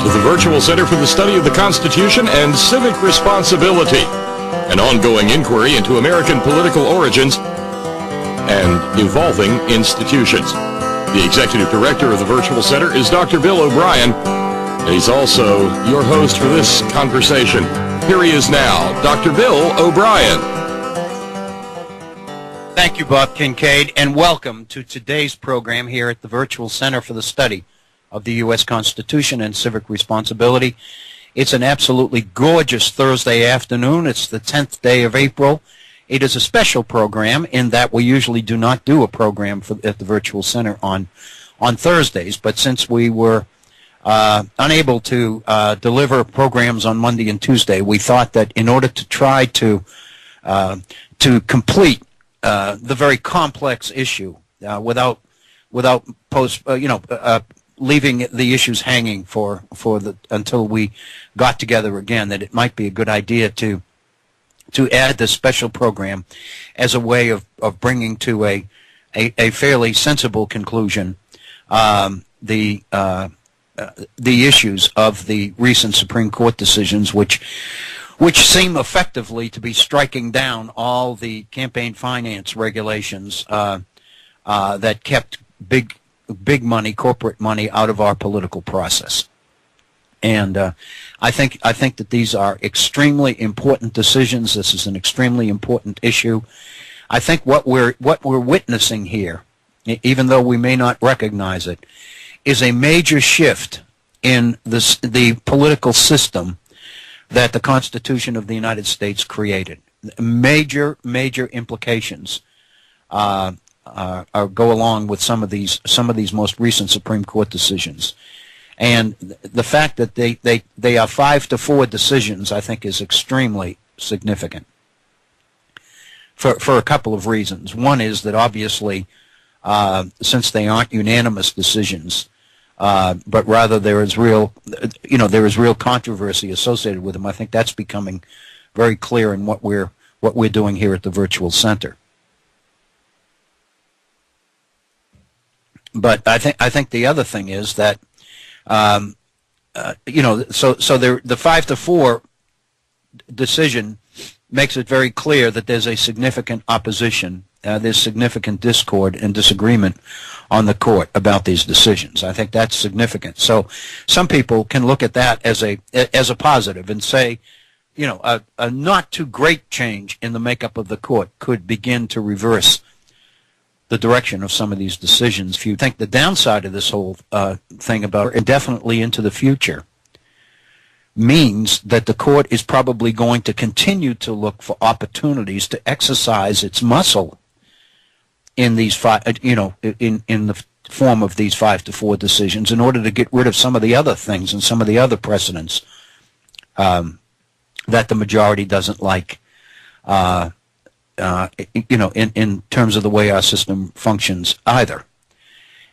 to the Virtual Center for the Study of the Constitution and Civic Responsibility, an ongoing inquiry into American political origins and evolving institutions. The Executive Director of the Virtual Center is Dr. Bill O'Brien, and he's also your host for this conversation. Here he is now, Dr. Bill O'Brien. Thank you, Bob Kincaid, and welcome to today's program here at the Virtual Center for the Study of the U.S. Constitution and Civic Responsibility. It's an absolutely gorgeous Thursday afternoon. It's the 10th day of April. It is a special program in that we usually do not do a program at the Virtual Center on Thursdays, but since we were unable to deliver programs on Monday and Tuesday, we thought that in order to try to complete the very complex issue without leaving the issues hanging until we got together again, that it might be a good idea to add this special program as a way of bringing to a fairly sensible conclusion the issues of the recent Supreme Court decisions, which seem effectively to be striking down all the campaign finance regulations that kept big money, corporate money, out of our political process. And I think that these are extremely important decisions. This is an extremely important issue. I think what we're witnessing here, even though we may not recognize it, is a major shift in the political system that the Constitution of the United States created. Major implications go along with some of these most recent Supreme Court decisions, and the fact that they are 5-4 decisions, I think, is extremely significant for a couple of reasons. One is that obviously, since they aren't unanimous decisions, but rather there is real controversy associated with them, I think that's becoming very clear in what we're doing here at the Virtual Center. But I think the other thing is that the 5-4 decision makes it very clear that there's a significant opposition, there's significant discord and disagreement on the court about these decisions. I think that's significant. So some people can look at that as a positive and say, a not too great change in the makeup of the court could begin to reverse the direction of some of these decisions. If you think the downside of this whole thing about indefinitely into the future means that the court is probably going to continue to look for opportunities to exercise its muscle in these in the form of these 5-4 decisions in order to get rid of some of the other things and some of the other precedents that the majority doesn't like. In terms of the way our system functions either.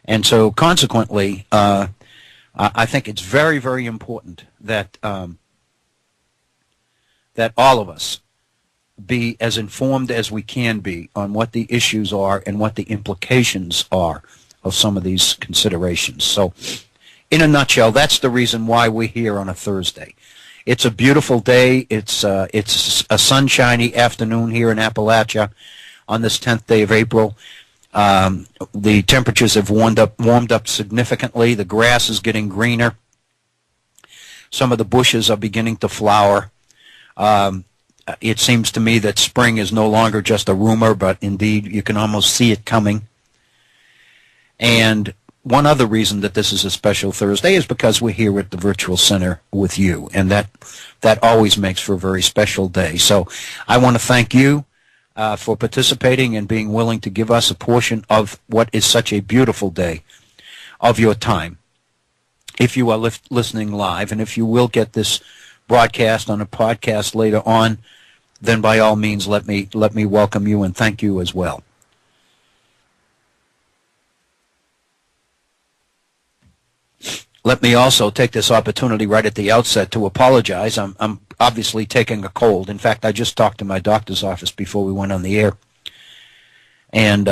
And so consequently, I think it's very, very important that that all of us be as informed as we can be on what the issues are and what the implications are of some of these considerations. So in a nutshell, that's the reason why we're here on a Thursday. It's a beautiful day. It's a sunshiny afternoon here in Appalachia on this 10th day of April. The temperatures have warmed up significantly. The grass is getting greener. Some of the bushes are beginning to flower. It seems to me that spring is no longer just a rumor, but indeed you can almost see it coming. And one other reason that this is a special Thursday is because we're here at the Virtual Center with you, and that always makes for a very special day. So I want to thank you for participating and being willing to give us a portion of what is such a beautiful day of your time. If you are listening live, and if you will get this broadcast on a podcast later on, then by all means let me welcome you and thank you as well. Let me also take this opportunity right at the outset to apologize. I'm obviously taking a cold. In fact, I just talked to my doctor's office before we went on the air. And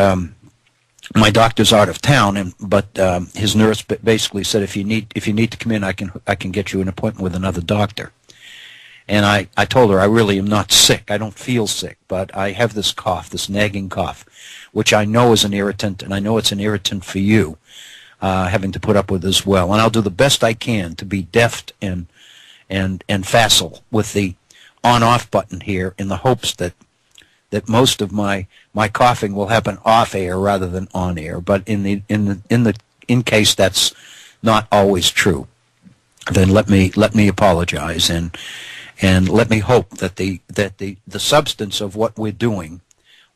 my doctor's out of town, but his nurse basically said, if you need to come in, I can get you an appointment with another doctor. And I told her I really am not sick. I don't feel sick, but I have this cough, this nagging cough, which I know is an irritant, and I know it's an irritant for you, having to put up with as well. And I'll do the best I can to be deft and facile with the on-off button here, in the hopes that most of my coughing will happen off air rather than on air. But in case that's not always true, then let me apologize and let me hope that the substance of what we're doing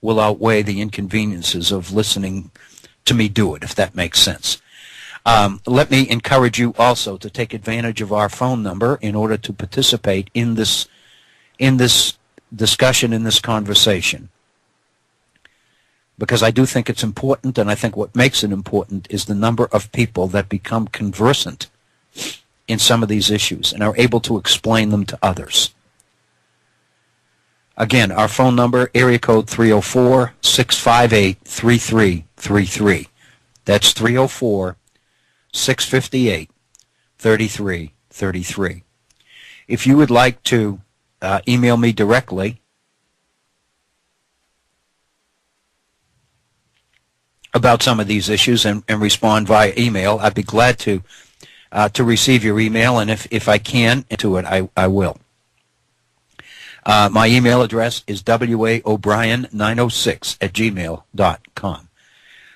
will outweigh the inconveniences of listening to me do it, if that makes sense. Let me encourage you also to take advantage of our phone number in order to participate in this discussion, in this conversation, because I do think it's important, and I think what makes it important is the number of people that become conversant in some of these issues and are able to explain them to others. Again, our phone number, area code 304-658-3333. That's 304-658-3333. If you would like to email me directly about some of these issues and respond via email, I'd be glad to receive your email, and if I can do it, I will. My email address is waobrien906@gmail.com.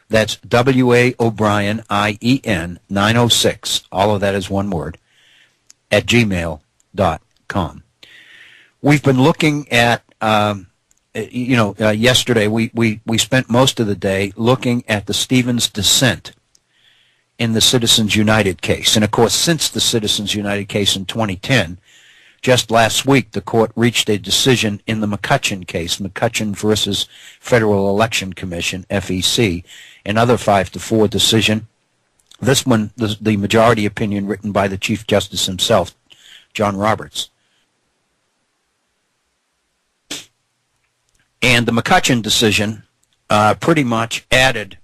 That's waobrien906, all of that is one word, at gmail.com. We've been looking at, yesterday we spent most of the day looking at the Stevens dissent in the Citizens United case. And of course, since the Citizens United case in 2010, just last week the court reached a decision in the McCutcheon case, McCutcheon versus Federal Election Commission, FEC, another 5-4 decision. This one, the majority opinion written by the Chief Justice himself, John Roberts. And the McCutcheon decision pretty much added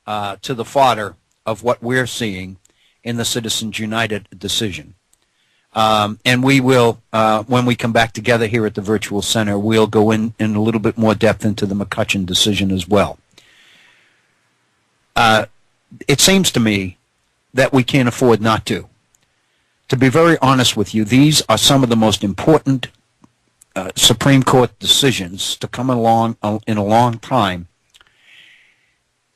to the fodder of what we're seeing in the Citizens United decision. And we will, when we come back together here at the Virtual Center, we'll go in a little bit more depth into the McCutcheon decision as well. It seems to me that we can't afford not to. To be very honest with you, these are some of the most important Supreme Court decisions to come along in a long time,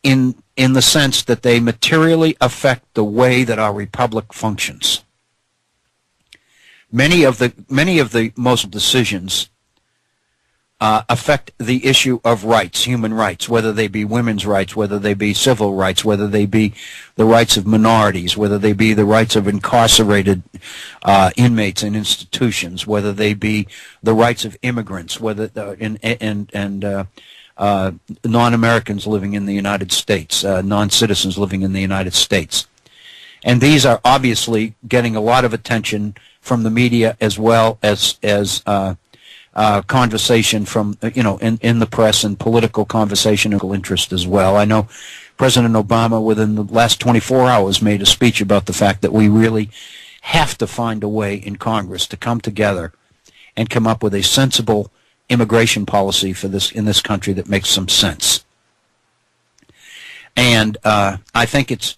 in the sense that they materially affect the way that our republic functions. Many of the most decisions affect the issue of rights, human rights, whether they be women's rights, whether they be civil rights, whether they be the rights of minorities, whether they be the rights of incarcerated inmates in institutions, whether they be the rights of immigrants, whether non-Americans living in the United States, non-citizens living in the United States. And these are obviously getting a lot of attention from the media, as well as conversation from, in the press, and political conversation and interest as well. I know President Obama, within the last 24 hours, made a speech about the fact that we really have to find a way in Congress to come together and come up with a sensible immigration policy for this in this country that makes some sense. And I think it's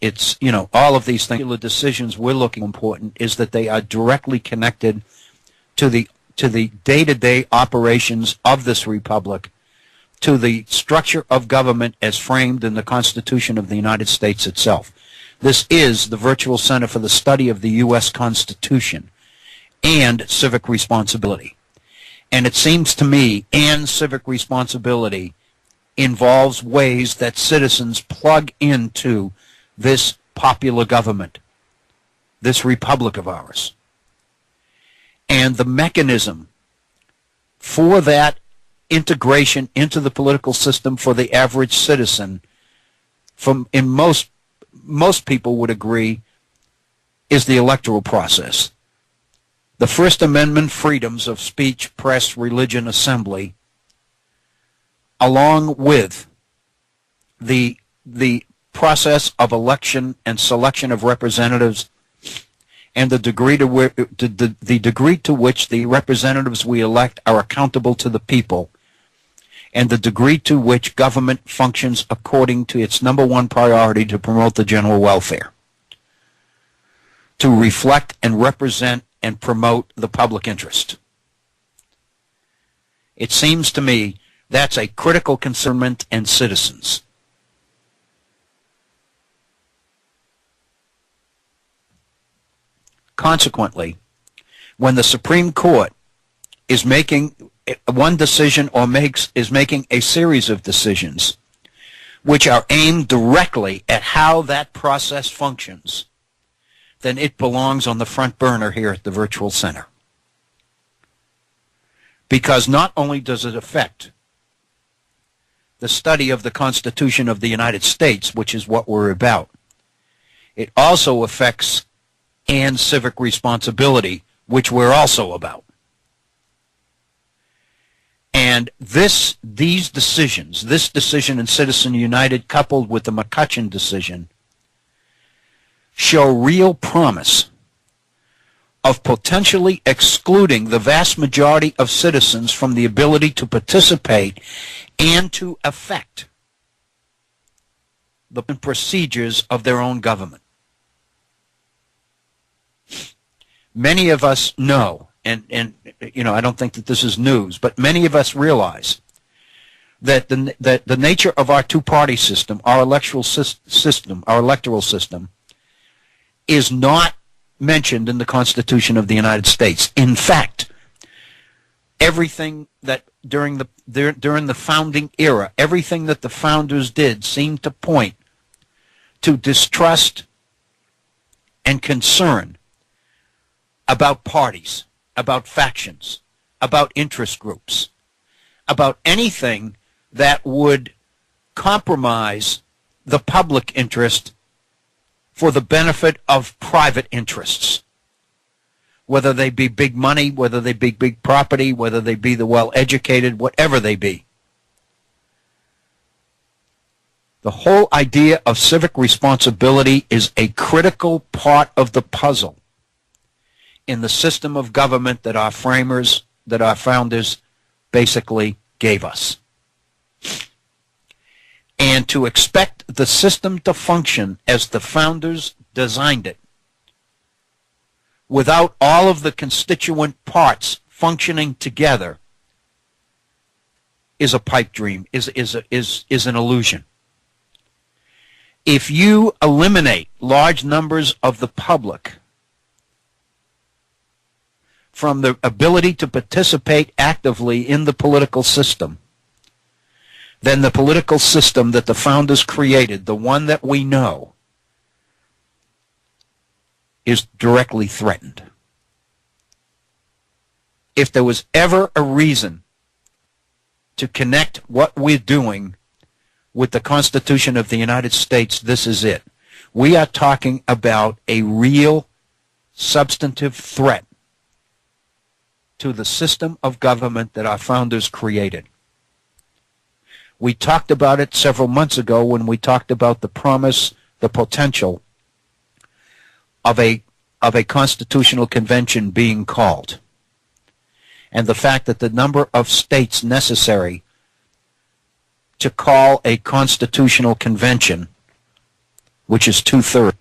all of these things, the decisions we're looking at, important is that they are directly connected to the day-to-day operations of this republic, to the structure of government as framed in the Constitution of the United States itself. This is the Virtual Center for the Study of the U.S. Constitution and Civic Responsibility. And it seems to me, and civic responsibility involves ways that citizens plug into this popular government, this republic of ours. And the mechanism for that integration into the political system for the average citizen, most people would agree, is the electoral process. The First Amendment freedoms of speech, press, religion, assembly, along with the the process of election and selection of representatives and the degree to which the representatives we elect are accountable to the people, and the degree to which government functions according to its number one priority to promote the general welfare, to reflect and represent and promote the public interest. It seems to me that's a critical concern and citizens. Consequently, when the Supreme Court is making one decision or is making a series of decisions which are aimed directly at how that process functions, then it belongs on the front burner here at the Virtual Center. Because not only does it affect the study of the Constitution of the United States, which is what we're about, it also affects and civic responsibility, which we're also about. And these decisions, this decision in Citizen United coupled with the McCutcheon decision, show real promise of potentially excluding the vast majority of citizens from the ability to participate and to affect the procedures of their own government. Many of us know, and you know, I don't think that this is news, but many of us realize that the nature of our two-party system, our electoral system, is not mentioned in the Constitution of the United States. In fact, everything that during the founding era, everything that the founders did seemed to point to distrust and concern about parties, about factions, about interest groups, about anything that would compromise the public interest for the benefit of private interests, whether they be big money, whether they be big property, whether they be the well-educated, whatever they be. The whole idea of civic responsibility is a critical part of the puzzle in the system of government that our framers, that our founders basically gave us. And to expect the system to function as the founders designed it, without all of the constituent parts functioning together, is a pipe dream, is an illusion. If you eliminate large numbers of the public from the ability to participate actively in the political system, then the political system that the founders created, the one that we know, is directly threatened. If there was ever a reason to connect what we're doing with the Constitution of the United States, this is it. We are talking about a real substantive threat to the system of government that our founders created. We talked about it several months ago when we talked about the promise, the potential of a constitutional convention being called, and the fact that the number of states necessary to call a constitutional convention, which is 2/3,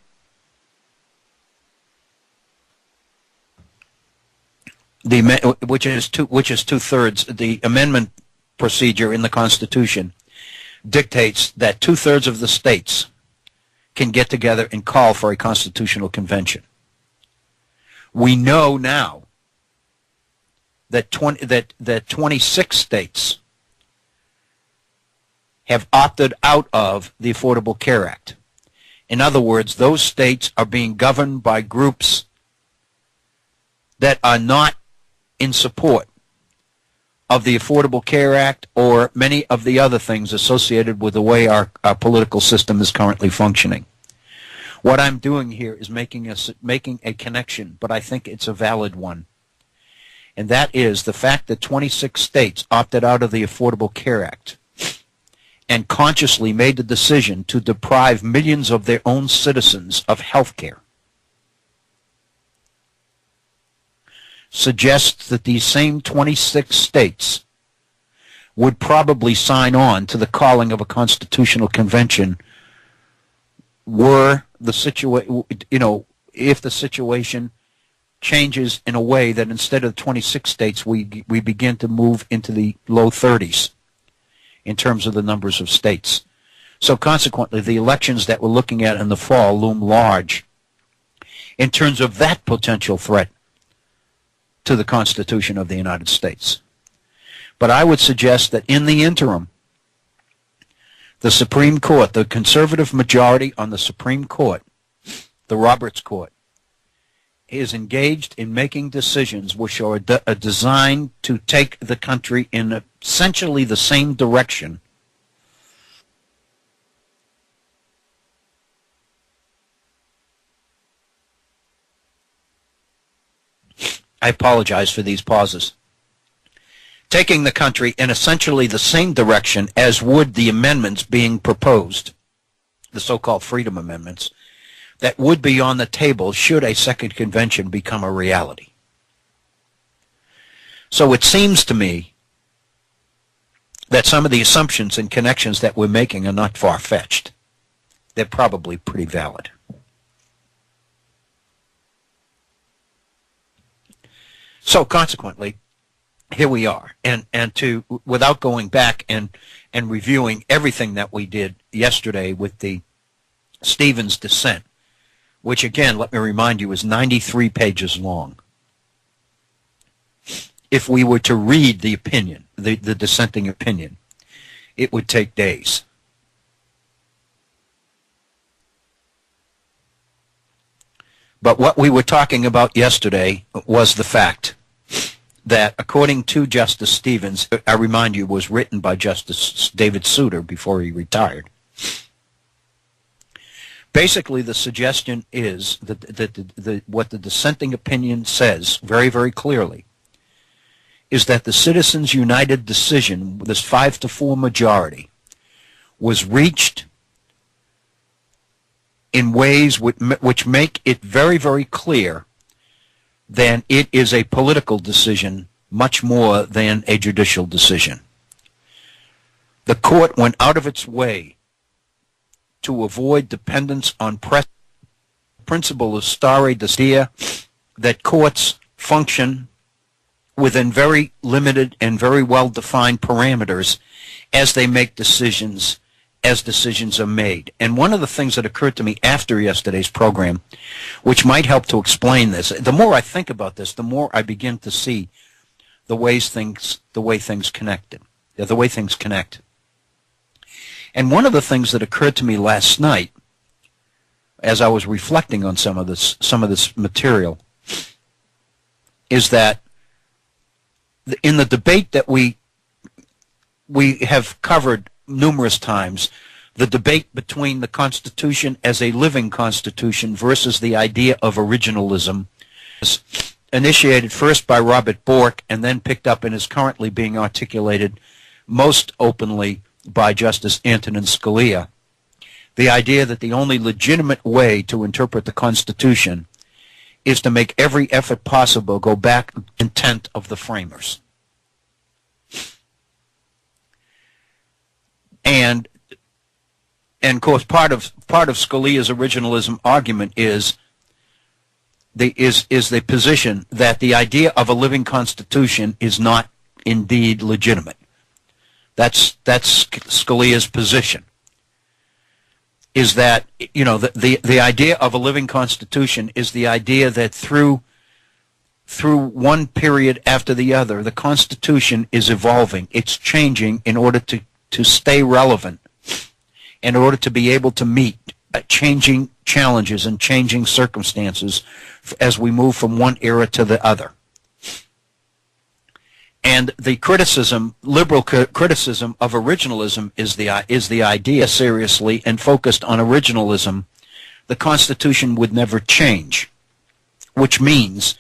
which is 2/3, the amendment procedure in the Constitution dictates that 2/3 of the states can get together and call for a constitutional convention. We know now that 26 states have opted out of the Affordable Care Act. In other words, those states are being governed by groups that are not in support of the Affordable Care Act or many of the other things associated with the way our political system is currently functioning. What I'm doing here is making a connection, but I think it's a valid one. And that is the fact that 26 states opted out of the Affordable Care Act and consciously made the decision to deprive millions of their own citizens of health care suggests that these same 26 states would probably sign on to the calling of a constitutional convention were the situation, if the situation changes in a way that instead of 26 states, we begin to move into the low 30s in terms of the numbers of states. So consequently, the elections that we're looking at in the fall loom large in terms of that potential threat to the Constitution of the United States. But I would suggest that in the interim, the Supreme Court, the conservative majority on the Supreme Court, the Roberts Court, is engaged in making decisions which are designed to take the country in essentially the same direction I apologize for these pauses. Taking the country in essentially the same direction as would the amendments being proposed, the so-called Freedom Amendments, that would be on the table should a second convention become a reality. So it seems to me that some of the assumptions and connections that we're making are not far-fetched. They're probably pretty valid. So consequently, here we are, and to without going back and reviewing everything that we did yesterday with the Stevens dissent, which again, let me remind you, is 93 pages long. If we were to read the opinion, the dissenting opinion, it would take days. But what we were talking about yesterday was the fact that according to Justice Stevens, I remind you, was written by Justice David Souter before he retired. Basically, the suggestion is that what the dissenting opinion says very, very clearly is that the Citizens United decision, this 5-4 majority, was reached in ways which make it very, very clear that it is a political decision much more than a judicial decision. The court went out of its way to avoid dependence on principle of stare decisis, that courts function within very limited and very well-defined parameters as they make decisions, as decisions are made. And one of the things that occurred to me after yesterday's program, which might help to explain this, the more I think about this, the more I begin to see the way things connect. And one of the things that occurred to me last night, as I was reflecting on some of this material, is that in the debate that we have covered numerous times, the debate between the Constitution as a living Constitution versus the idea of originalism, initiated first by Robert Bork and then picked up and is currently being articulated most openly by Justice Antonin Scalia. The idea that the only legitimate way to interpret the Constitution is to make every effort possible go back to the intent of the framers. And of course, part of Scalia's originalism argument is the position that the idea of a living Constitution is not indeed legitimate. That's Scalia's position. Is that, you know, the idea of a living Constitution is the idea that through one period after the other, the Constitution is evolving. It's changing in order to stay relevant, in order to be able to meet changing challenges and changing circumstances as we move from one era to the other. And the criticism, liberal criticism of originalism is the idea, seriously and focused on originalism, the Constitution would never change, which means,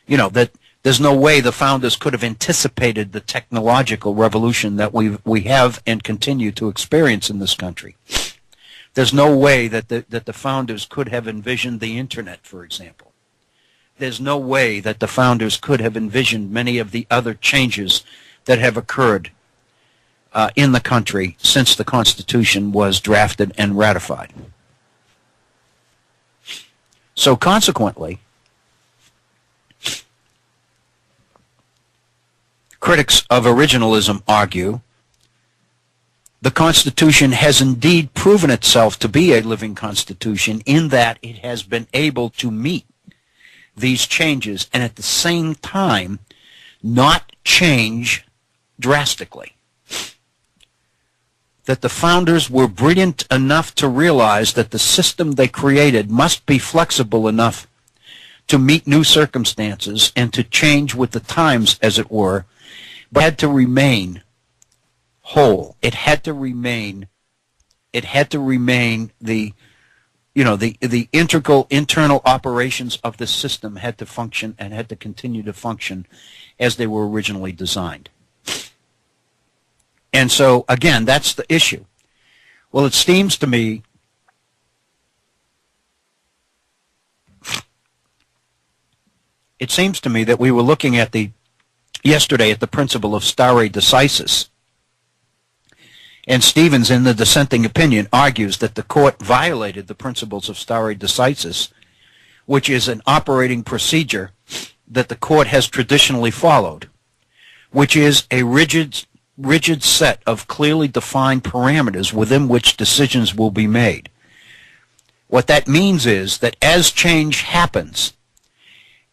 you know, that There's no way the founders could have anticipated the technological revolution that we have and continue to experience in this country. There's no way that the founders could have envisioned the internet, for example. There's no way that the founders could have envisioned many of the other changes that have occurred in the country since the Constitution was drafted and ratified. So consequently, critics of originalism argue the Constitution has indeed proven itself to be a living Constitution in that it has been able to meet these changes and at the same time not change drastically. That the founders were brilliant enough to realize that the system they created must be flexible enough to meet new circumstances and to change with the times, as it were, but had to remain whole. It had to remain the integral internal operations of the system had to function and had to continue to function as they were originally designed. And so, again, that's the issue. Well, it seems to me that we were looking at yesterday at the principle of stare decisis. And Stevens, in the dissenting opinion, argues that the court violated the principles of stare decisis, which is an operating procedure that the court has traditionally followed, which is a rigid set of clearly defined parameters within which decisions will be made. What that means is that as change happens,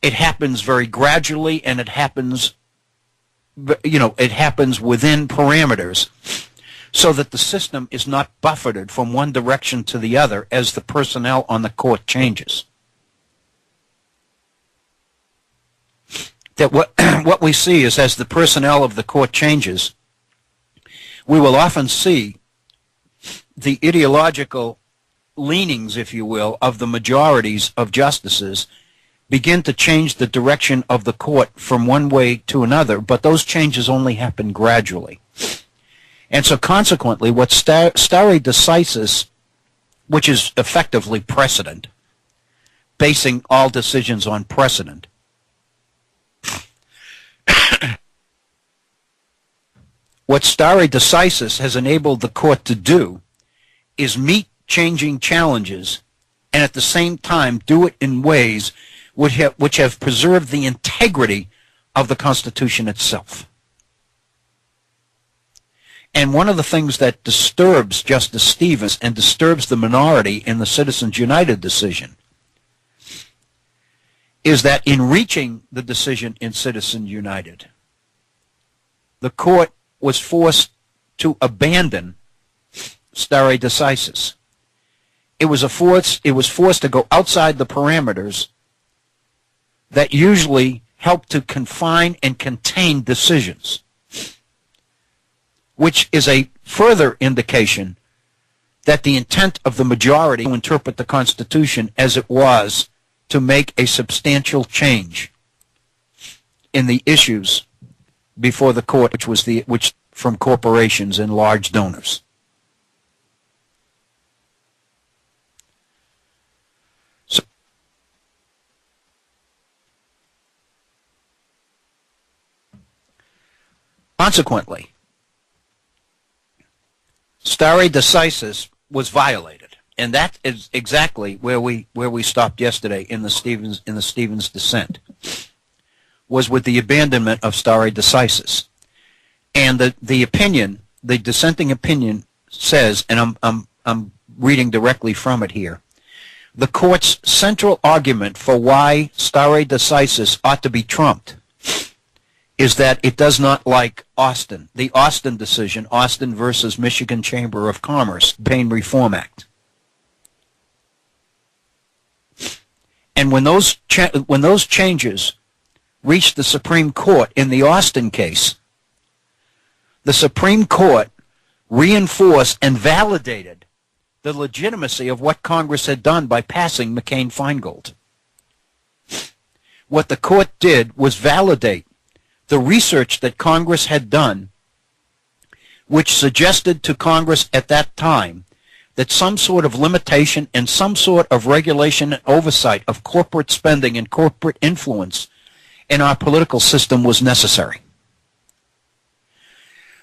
it happens very gradually and it happens within parameters so that the system is not buffeted from one direction to the other as the personnel on the court changes. That what we see is as the personnel of the court changes, we will often see the ideological leanings, if you will, of the majorities of justices begin to change the direction of the court from one way to another, but those changes only happen gradually. And so consequently, what stare decisis, which is effectively precedent, basing all decisions on precedent, what stare decisis has enabled the court to do is meet changing challenges and at the same time do it in ways which have preserved the integrity of the Constitution itself. And one of the things that disturbs Justice Stevens and disturbs the minority in the Citizens United decision is that in reaching the decision in Citizens United, the court was forced to abandon stare decisis. It was forced to go outside the parameters that usually help to confine and contain decisions, which is a further indication that the intent of the majority to interpret the Constitution as it was to make a substantial change in the issues before the court, which from corporations and large donors. So, consequently, stare decisis was violated, and that is exactly where we stopped yesterday in the Stevens dissent, was with the abandonment of stare decisis. And the dissenting opinion says, and I'm reading directly from it here, the court's central argument for why stare decisis ought to be trumped is that it does not like Austin, the Austin decision, Austin versus Michigan Chamber of Commerce, Pain Reform Act. And when those changes reached the Supreme Court in the Austin case, the Supreme Court reinforced and validated the legitimacy of what Congress had done by passing McCain-Feingold. What the court did was validate the research that Congress had done, which suggested to Congress at that time that some sort of limitation and some sort of regulation and oversight of corporate spending and corporate influence in our political system was necessary.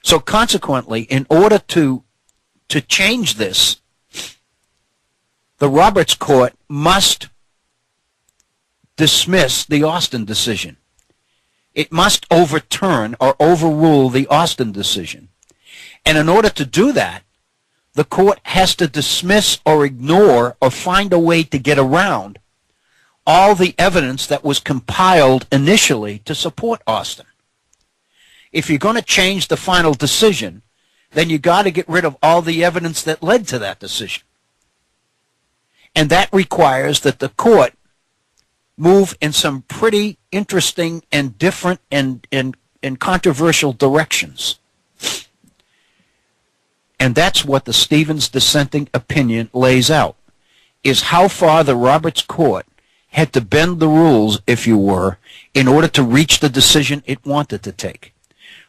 So consequently, in order to change this, the Roberts Court must dismiss the Austin decision. It must overturn or overrule the Austin decision. And in order to do that, the court has to dismiss or ignore or find a way to get around all the evidence that was compiled initially to support Austin. If you're going to change the final decision, then you got to get rid of all the evidence that led to that decision. And that requires that the court move in some pretty interesting and different and controversial directions. And that's what the Stevens dissenting opinion lays out, is how far the Roberts Court had to bend the rules, if you were, in order to reach the decision it wanted to take.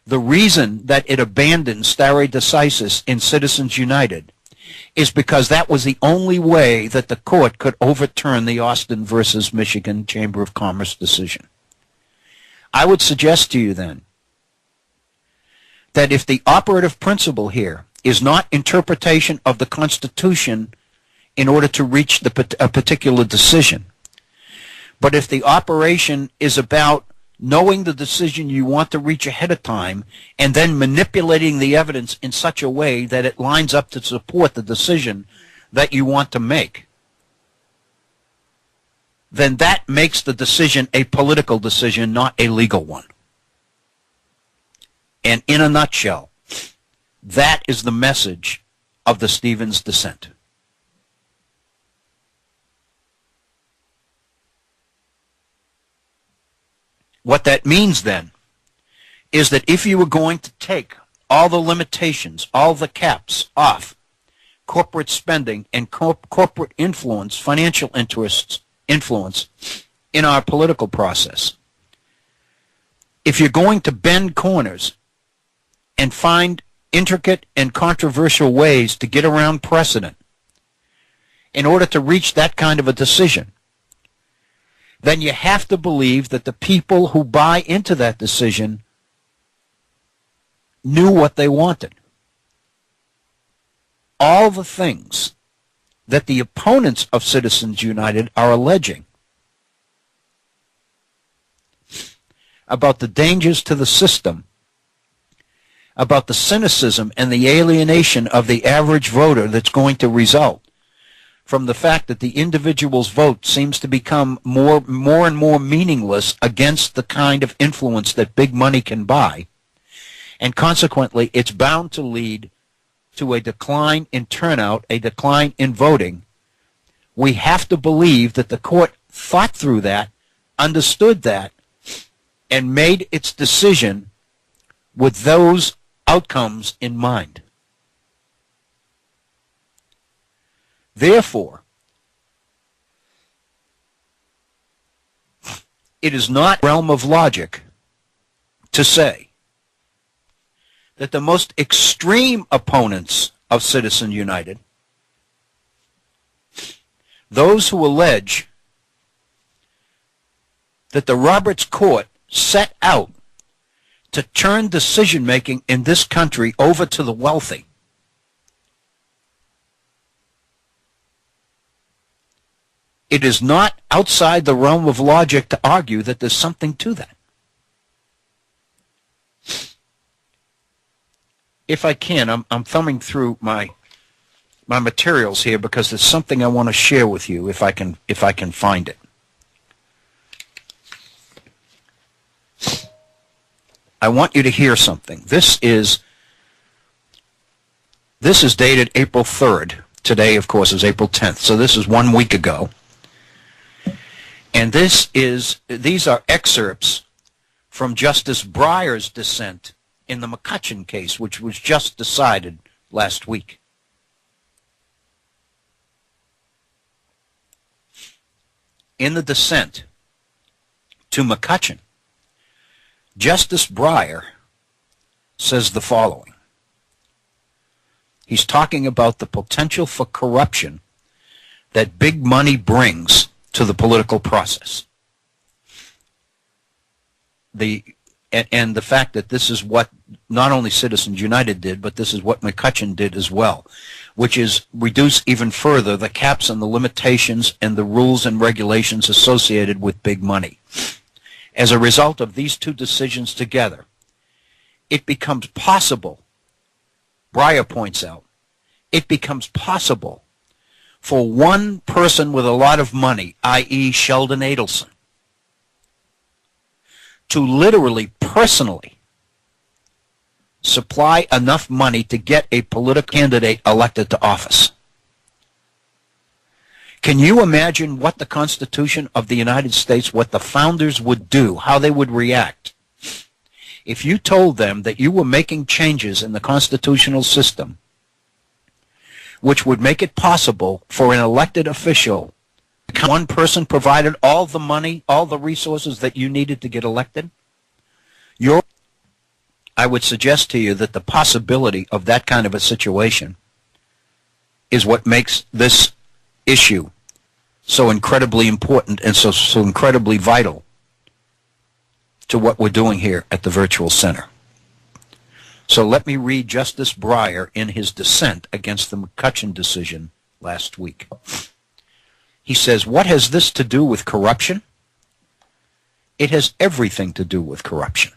The reason that it abandoned stare decisis in Citizens United is because that was the only way that the court could overturn the Austin versus Michigan Chamber of Commerce decision. I would suggest to you then that if the operative principle here is not interpretation of the Constitution in order to reach a particular decision, but if the operation is about knowing the decision you want to reach ahead of time and then manipulating the evidence in such a way that it lines up to support the decision that you want to make, then that makes the decision a political decision, not a legal one. And in a nutshell, that is the message of the Stevens dissent. What that means then is that if you were going to take all the limitations, all the caps off corporate spending and corporate influence, financial interests, influence in our political process, if you're going to bend corners and find intricate and controversial ways to get around precedent in order to reach that kind of a decision, then you have to believe that the people who buy into that decision knew what they wanted. All the things that the opponents of Citizens United are alleging about the dangers to the system, about the cynicism and the alienation of the average voter that's going to result from the fact that the individual's vote seems to become more and more meaningless against the kind of influence that big money can buy, and consequently it's bound to lead to a decline in turnout, a decline in voting. We have to believe that the court thought through that, understood that, and made its decision with those outcomes in mind. Therefore, it is not realm of logic to say that the most extreme opponents of Citizens United, those who allege that the Roberts Court set out to turn decision-making in this country over to the wealthy, it is not outside the realm of logic to argue that there's something to that. If I can, I'm thumbing through my materials here because there's something I want to share with you if I can find it. I want you to hear something. This is dated April 3rd. Today, of course, is April 10th. So this is 1 week ago. And these are excerpts from Justice Breyer's dissent in the McCutcheon case, which was just decided last week. In the dissent to McCutcheon, Justice Breyer says the following. He's talking about the potential for corruption that big money brings to the political process. And the fact that this is what not only Citizens United did, but this is what McCutcheon did as well, which is reduce even further the caps and the limitations and the rules and regulations associated with big money. As a result of these two decisions together, it becomes possible, Breyer points out, it becomes possible for one person with a lot of money, i.e. Sheldon Adelson, to literally, personally supply enough money to get a political candidate elected to office. Can you imagine what the Constitution of the United States, what the founders would do, how they would react, if you told them that you were making changes in the constitutional system which would make it possible for an elected official, one person provided all the money, all the resources that you needed to get elected? I would suggest to you that the possibility of that kind of a situation is what makes this issue so incredibly important and so incredibly vital to what we're doing here at the Virtual Center. So let me read Justice Breyer in his dissent against the McCutcheon decision last week. He says, what has this to do with corruption? It has everything to do with corruption.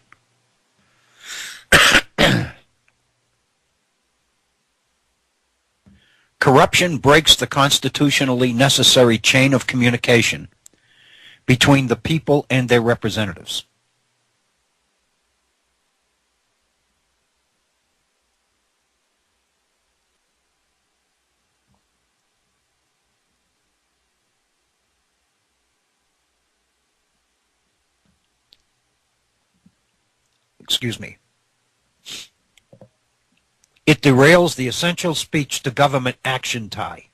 Corruption breaks the constitutionally necessary chain of communication between the people and their representatives. Excuse me. It derails the essential speech to government action tie.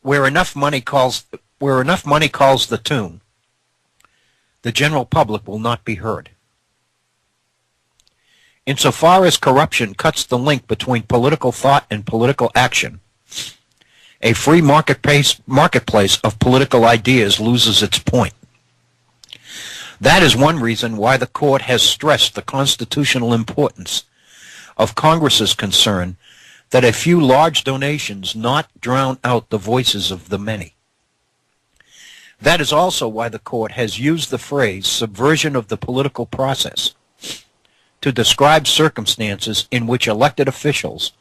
Where enough money calls the tune, the general public will not be heard. Insofar as corruption cuts the link between political thought and political action, a free marketplace of political ideas loses its point. That is one reason why the court has stressed the constitutional importance of Congress's concern that a few large donations not drown out the voices of the many. That is also why the court has used the phrase subversion of the political process to describe circumstances in which elected officials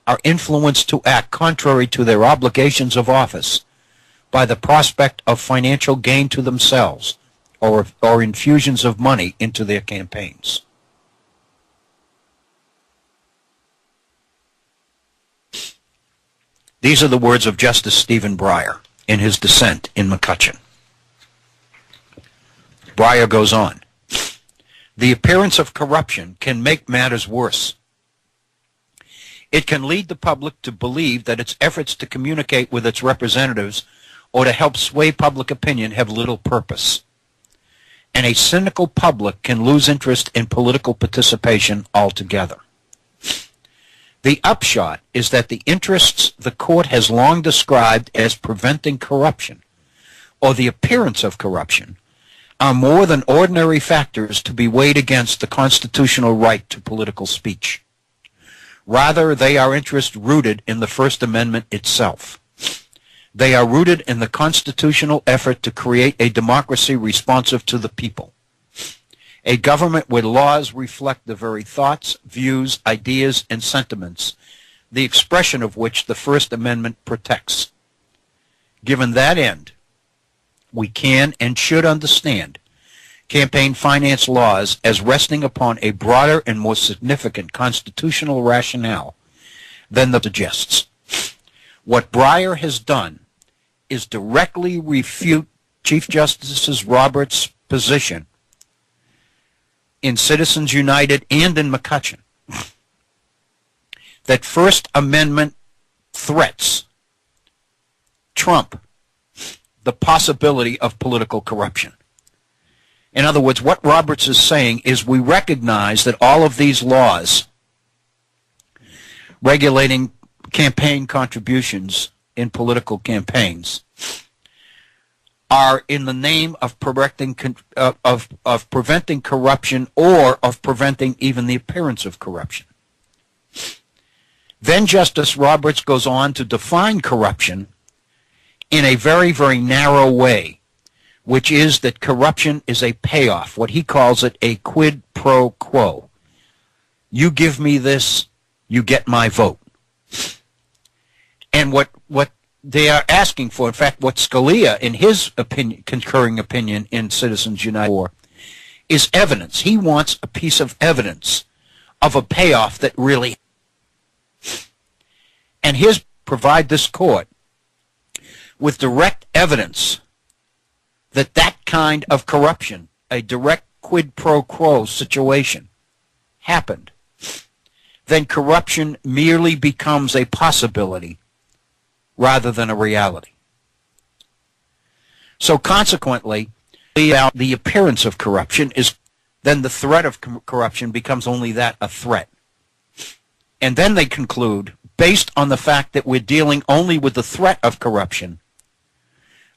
are influenced to act contrary to their obligations of office by the prospect of financial gain to themselves or infusions of money into their campaigns. These are the words of Justice Stephen Breyer in his dissent in McCutcheon. Breyer goes on. The appearance of corruption can make matters worse. It can lead the public to believe that its efforts to communicate with its representatives or to help sway public opinion have little purpose. And a cynical public can lose interest in political participation altogether. The upshot is that the interests the court has long described as preventing corruption, or the appearance of corruption, are more than ordinary factors to be weighed against the constitutional right to political speech. Rather, they are interests rooted in the First Amendment itself. They are rooted in the constitutional effort to create a democracy responsive to the people, a government where laws reflect the very thoughts, views, ideas, and sentiments, the expression of which the First Amendment protects. Given that end, we can and should understand campaign finance laws as resting upon a broader and more significant constitutional rationale than the suggests. What Breyer has done is directly refute Chief Justice Roberts' position in Citizens United and in McCutcheon that First Amendment threats trump the possibility of political corruption. In other words, what Roberts is saying is we recognize that all of these laws regulating campaign contributions in political campaigns are in the name of preventing corruption or of preventing even the appearance of corruption. Then Justice Roberts goes on to define corruption in a very, very narrow way, which is that corruption is a payoff. What he calls it a quid pro quo. You give me this, you get my vote. And what they are asking for, in fact, what Scalia, in his opinion, concurring opinion in Citizens United for, is evidence. He wants a piece of evidence of a payoff that really. And his provide this court with direct evidence that that kind of corruption, a direct quid pro quo situation, happened. Then corruption merely becomes a possibility rather than a reality. So consequently, the appearance of corruption is, then the threat of corruption becomes only that, a threat. And then they conclude, based on the fact that we're dealing only with the threat of corruption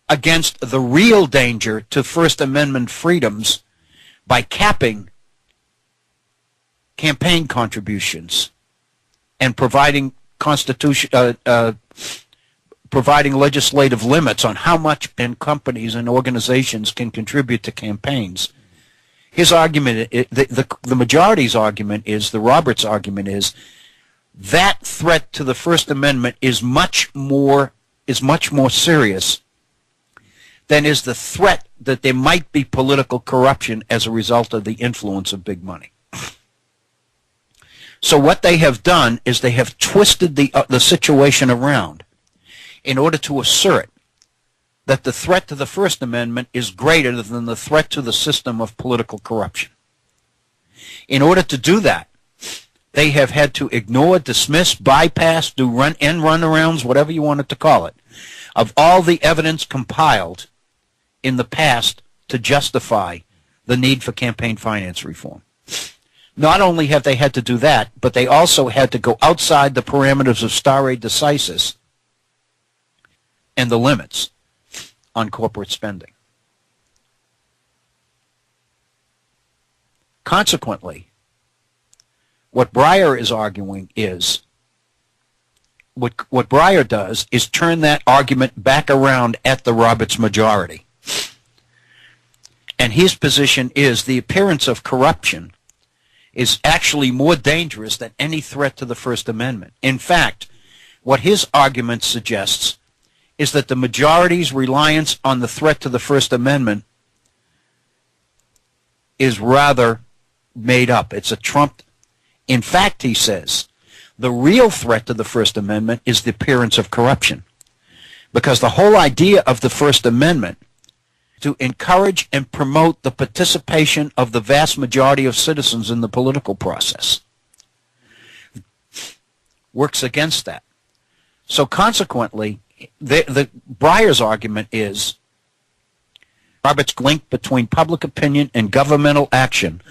against the real danger to First Amendment freedoms by capping campaign contributions and providing providing legislative limits on how much and companies and organizations can contribute to campaigns. His argument, the majority's argument is, the Roberts argument is, that threat to the First Amendment is much more serious than is the threat that there might be political corruption as a result of the influence of big money. So what they have done is they have twisted the situation around in order to assert that the threat to the First Amendment is greater than the threat to the system of political corruption. In order to do that, they have had to ignore, dismiss, bypass, do end runarounds, whatever you wanted to call it, of all the evidence compiled in the past to justify the need for campaign finance reform. Not only have they had to do that, but they also had to go outside the parameters of stare decisis and the limits on corporate spending. Consequently, what Breyer is arguing is, what Breyer does is turn that argument back around at the Roberts majority. And his position is the appearance of corruption is actually more dangerous than any threat to the First Amendment. In fact, what his argument suggests is that the majority's reliance on the threat to the First Amendment is rather made up. It's a trumped. In fact, he says, the real threat to the First Amendment is the appearance of corruption. Because the whole idea of the First Amendment to encourage and promote the participation of the vast majority of citizens in the political process works against that. So consequently, the Breyer's argument is Roberts' link between public opinion and governmental action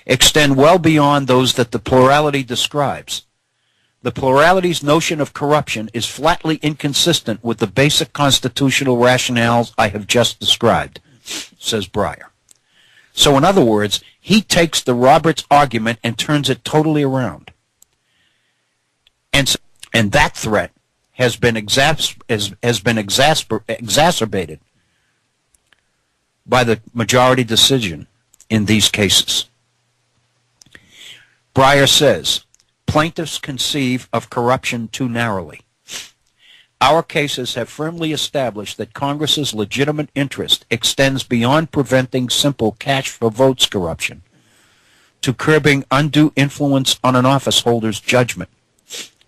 extend well beyond those that the plurality describes. The plurality's notion of corruption is flatly inconsistent with the basic constitutional rationales I have just described, says Breyer. So in other words, he takes the Roberts argument and turns it totally around. And that threat has been exacerbated by the majority decision in these cases. Breyer says, plaintiffs conceive of corruption too narrowly. Our cases have firmly established that Congress's legitimate interest extends beyond preventing simple cash for votes corruption to curbing undue influence on an office holder's judgment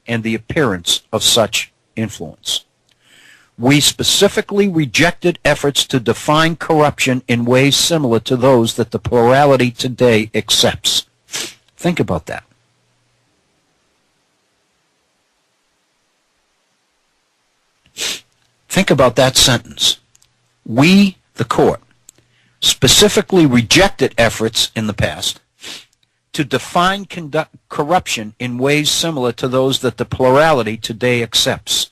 and the appearance of such influence. We specifically rejected efforts to define corruption in ways similar to those that the plurality today accepts. Think about that. think about that sentence. We, the court, specifically rejected efforts in the past to define corruption in ways similar to those that the plurality today accepts.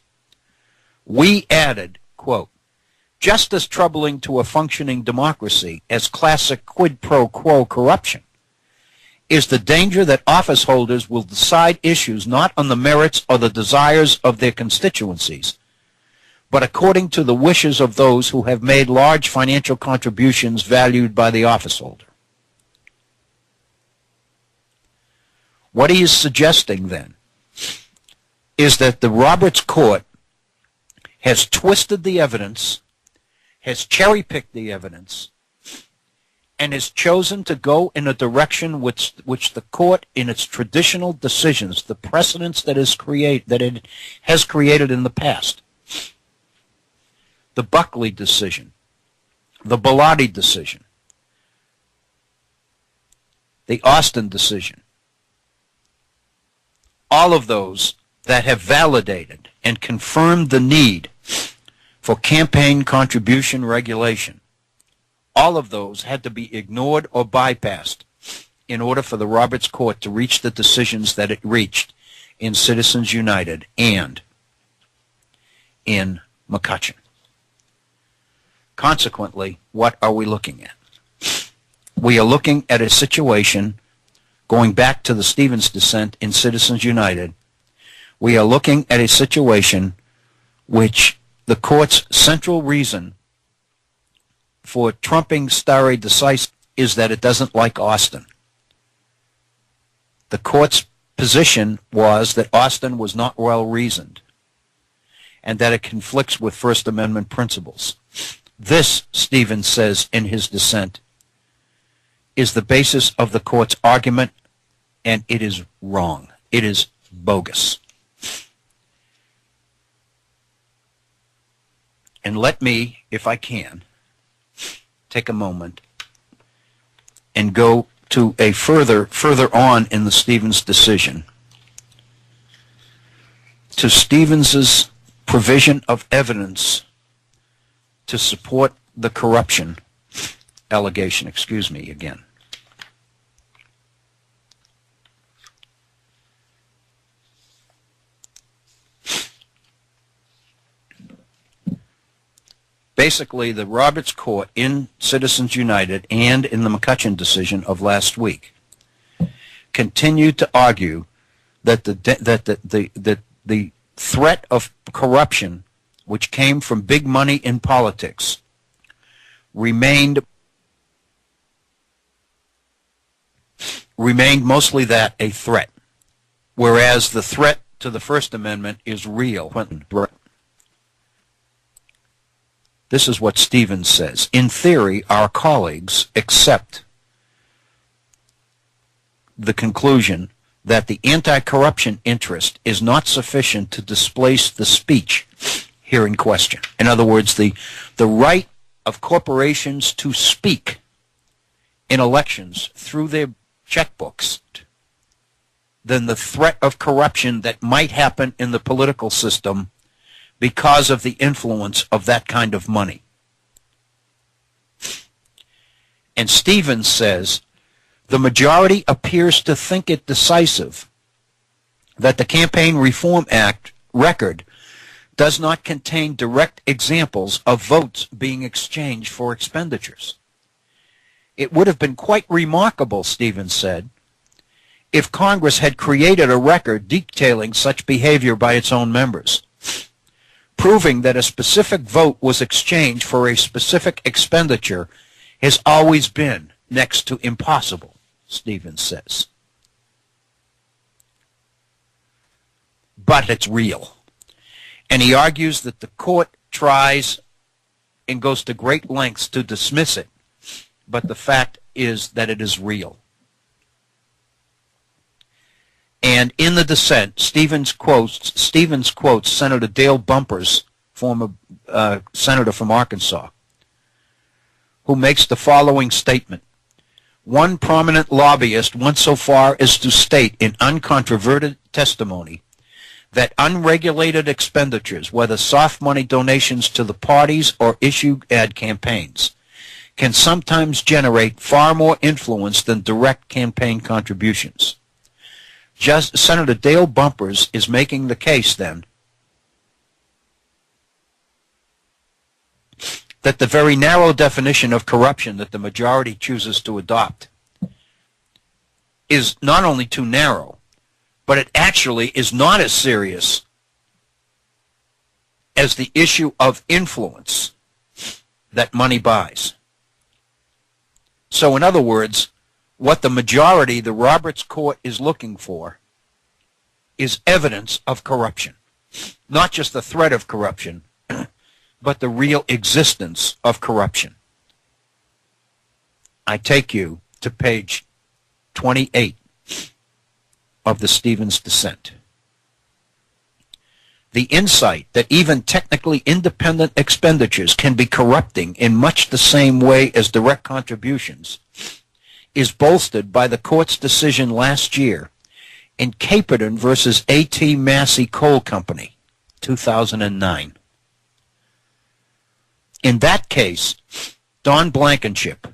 We added, quote, just as troubling to a functioning democracy as classic quid pro quo corruption is the danger that office holders will decide issues not on the merits or the desires of their constituencies, but according to the wishes of those who have made large financial contributions valued by the office holder. What he is suggesting, then, is that the Roberts Court has twisted the evidence, has cherry-picked the evidence, and has chosen to go in a direction which the court, in its traditional decisions, the precedents that it has created in the past, the Buckley decision, the Bellotti decision, the Austin decision, all of those that have validated and confirmed the need for campaign contribution regulation, all of those had to be ignored or bypassed in order for the Roberts Court to reach the decisions that it reached in Citizens United and in McCutcheon. Consequently, what are we looking at? We are looking at a situation, going back to the Stevens dissent in Citizens United, we are looking at a situation which the court's central reason for trumping stare decisis is that it doesn't like Austin. The court's position was that Austin was not well reasoned and that it conflicts with First Amendment principles. This, Stevens says in his dissent, is the basis of the court's argument, and it is wrong. It is bogus. And let me, if I can, take a moment and go to a further on in the Stevens decision to Stevens's provision of evidence to support the corruption allegation. Excuse me again. Basically, the Roberts Court in Citizens United and in the McCutcheon decision of last week continued to argue that the threat of corruption, which came from big money in politics, remained mostly that, a threat, whereas the threat to the First Amendment is real. This is what Stevens says. In theory, our colleagues accept the conclusion that the anti-corruption interest is not sufficient to displace the speech here in question. In other words, the right of corporations to speak in elections through their checkbooks, than the threat of corruption that might happen in the political system because of the influence of that kind of money. And Stevens says, the majority appears to think it decisive that the Campaign Reform Act record does not contain direct examples of votes being exchanged for expenditures. It would have been quite remarkable, Stevens said, if Congress had created a record detailing such behavior by its own members, proving that a specific vote was exchanged for a specific expenditure has always been next to impossible, Stevens says. But it's real. And he argues that the court tries and goes to great lengths to dismiss it, but the fact is that it is real. And in the dissent, Stevens quotes Senator Dale Bumpers, former senator from Arkansas, who makes the following statement. One prominent lobbyist went so far as to state in uncontroverted testimony that unregulated expenditures, whether soft money donations to the parties or issue ad campaigns, can sometimes generate far more influence than direct campaign contributions. Senator Dale Bumpers is making the case, then, that the very narrow definition of corruption that the majority chooses to adopt is not only too narrow, but it actually is not as serious as the issue of influence that money buys. So in other words, what the majority, the Roberts Court, is looking for is evidence of corruption. Not just the threat of corruption, but the real existence of corruption. I take you to page 28 of the Stevens dissent. The insight that even technically independent expenditures can be corrupting in much the same way as direct contributions is bolstered by the court's decision last year in Caperton versus A.T. Massey Coal Company, 2009. In that case, Don Blankenship,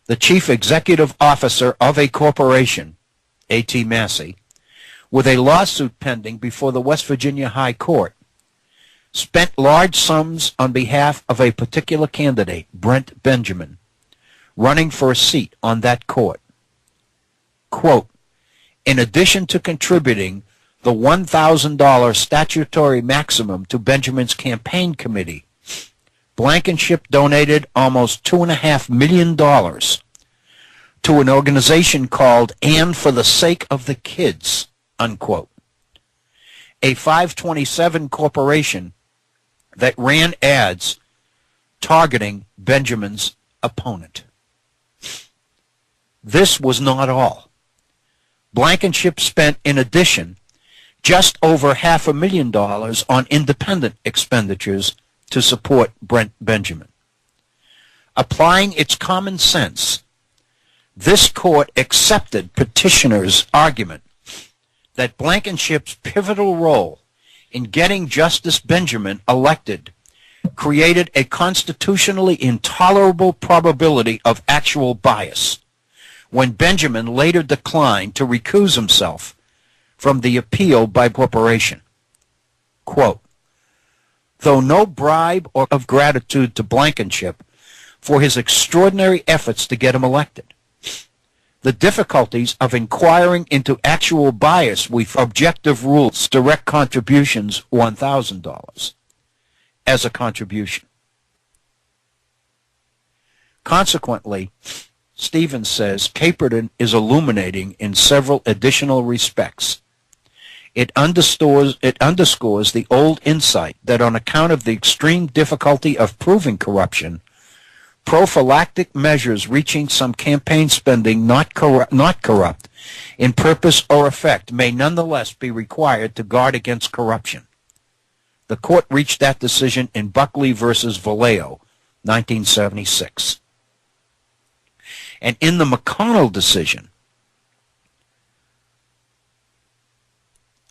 the chief executive officer of a corporation, A.T. Massey, with a lawsuit pending before the West Virginia High Court, spent large sums on behalf of a particular candidate, Brent Benjamin, running for a seat on that court. Quote, in addition to contributing the $1,000 statutory maximum to Benjamin's campaign committee, Blankenship donated almost $2.5 million to an organization called And for the Sake of the Kids, unquote, a 527 corporation that ran ads targeting Benjamin's opponent. This was not all. Blankenship spent, in addition, just over $500,000 on independent expenditures to support Brent Benjamin. Applying its common sense, this court accepted petitioner's argument that Blankenship's pivotal role in getting Justice Benjamin elected created a constitutionally intolerable probability of actual bias when Benjamin later declined to recuse himself from the appeal by corporation. Quote, though no bribe or of gratitude to Blankenship for his extraordinary efforts to get him elected, the difficulties of inquiring into actual bias with objective rules, direct contributions, $1,000 as a contribution. Consequently, Stevens says Caperton is illuminating in several additional respects. It underscores the old insight that on account of the extreme difficulty of proving corruption, prophylactic measures reaching some campaign spending not corrupt in purpose or effect may nonetheless be required to guard against corruption. The court reached that decision in Buckley versus Vallejo, 1976. And in the McConnell decision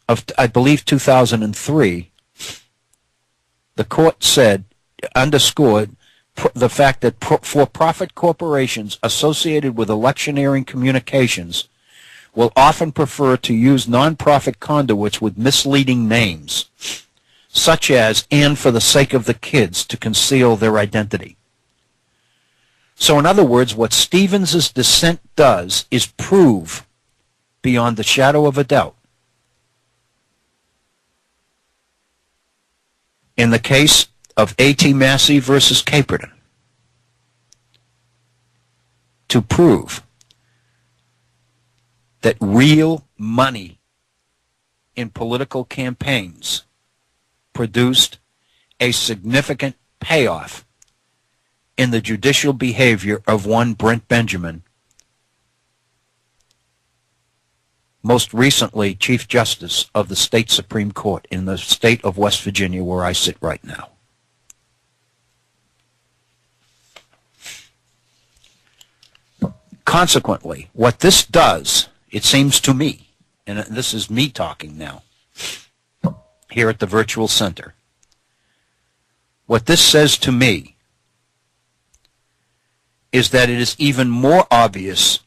of, I believe, 2003, the court underscored the fact that for-profit corporations associated with electioneering communications will often prefer to use nonprofit conduits with misleading names, such as And for the Sake of the Kids, to conceal their identity. So in other words, what Stevens' dissent does is prove, beyond the shadow of a doubt, in the case of A.T. Massey versus Caperton, to prove that real money in political campaigns produced a significant payoff in the judicial behavior of one Brent Benjamin, most recently Chief Justice of the State Supreme Court in the state of West Virginia, where I sit right now. Consequently, what this does, it seems to me, and this is me talking now, here at the Virtual Center. What this says to me is that it is even more obvious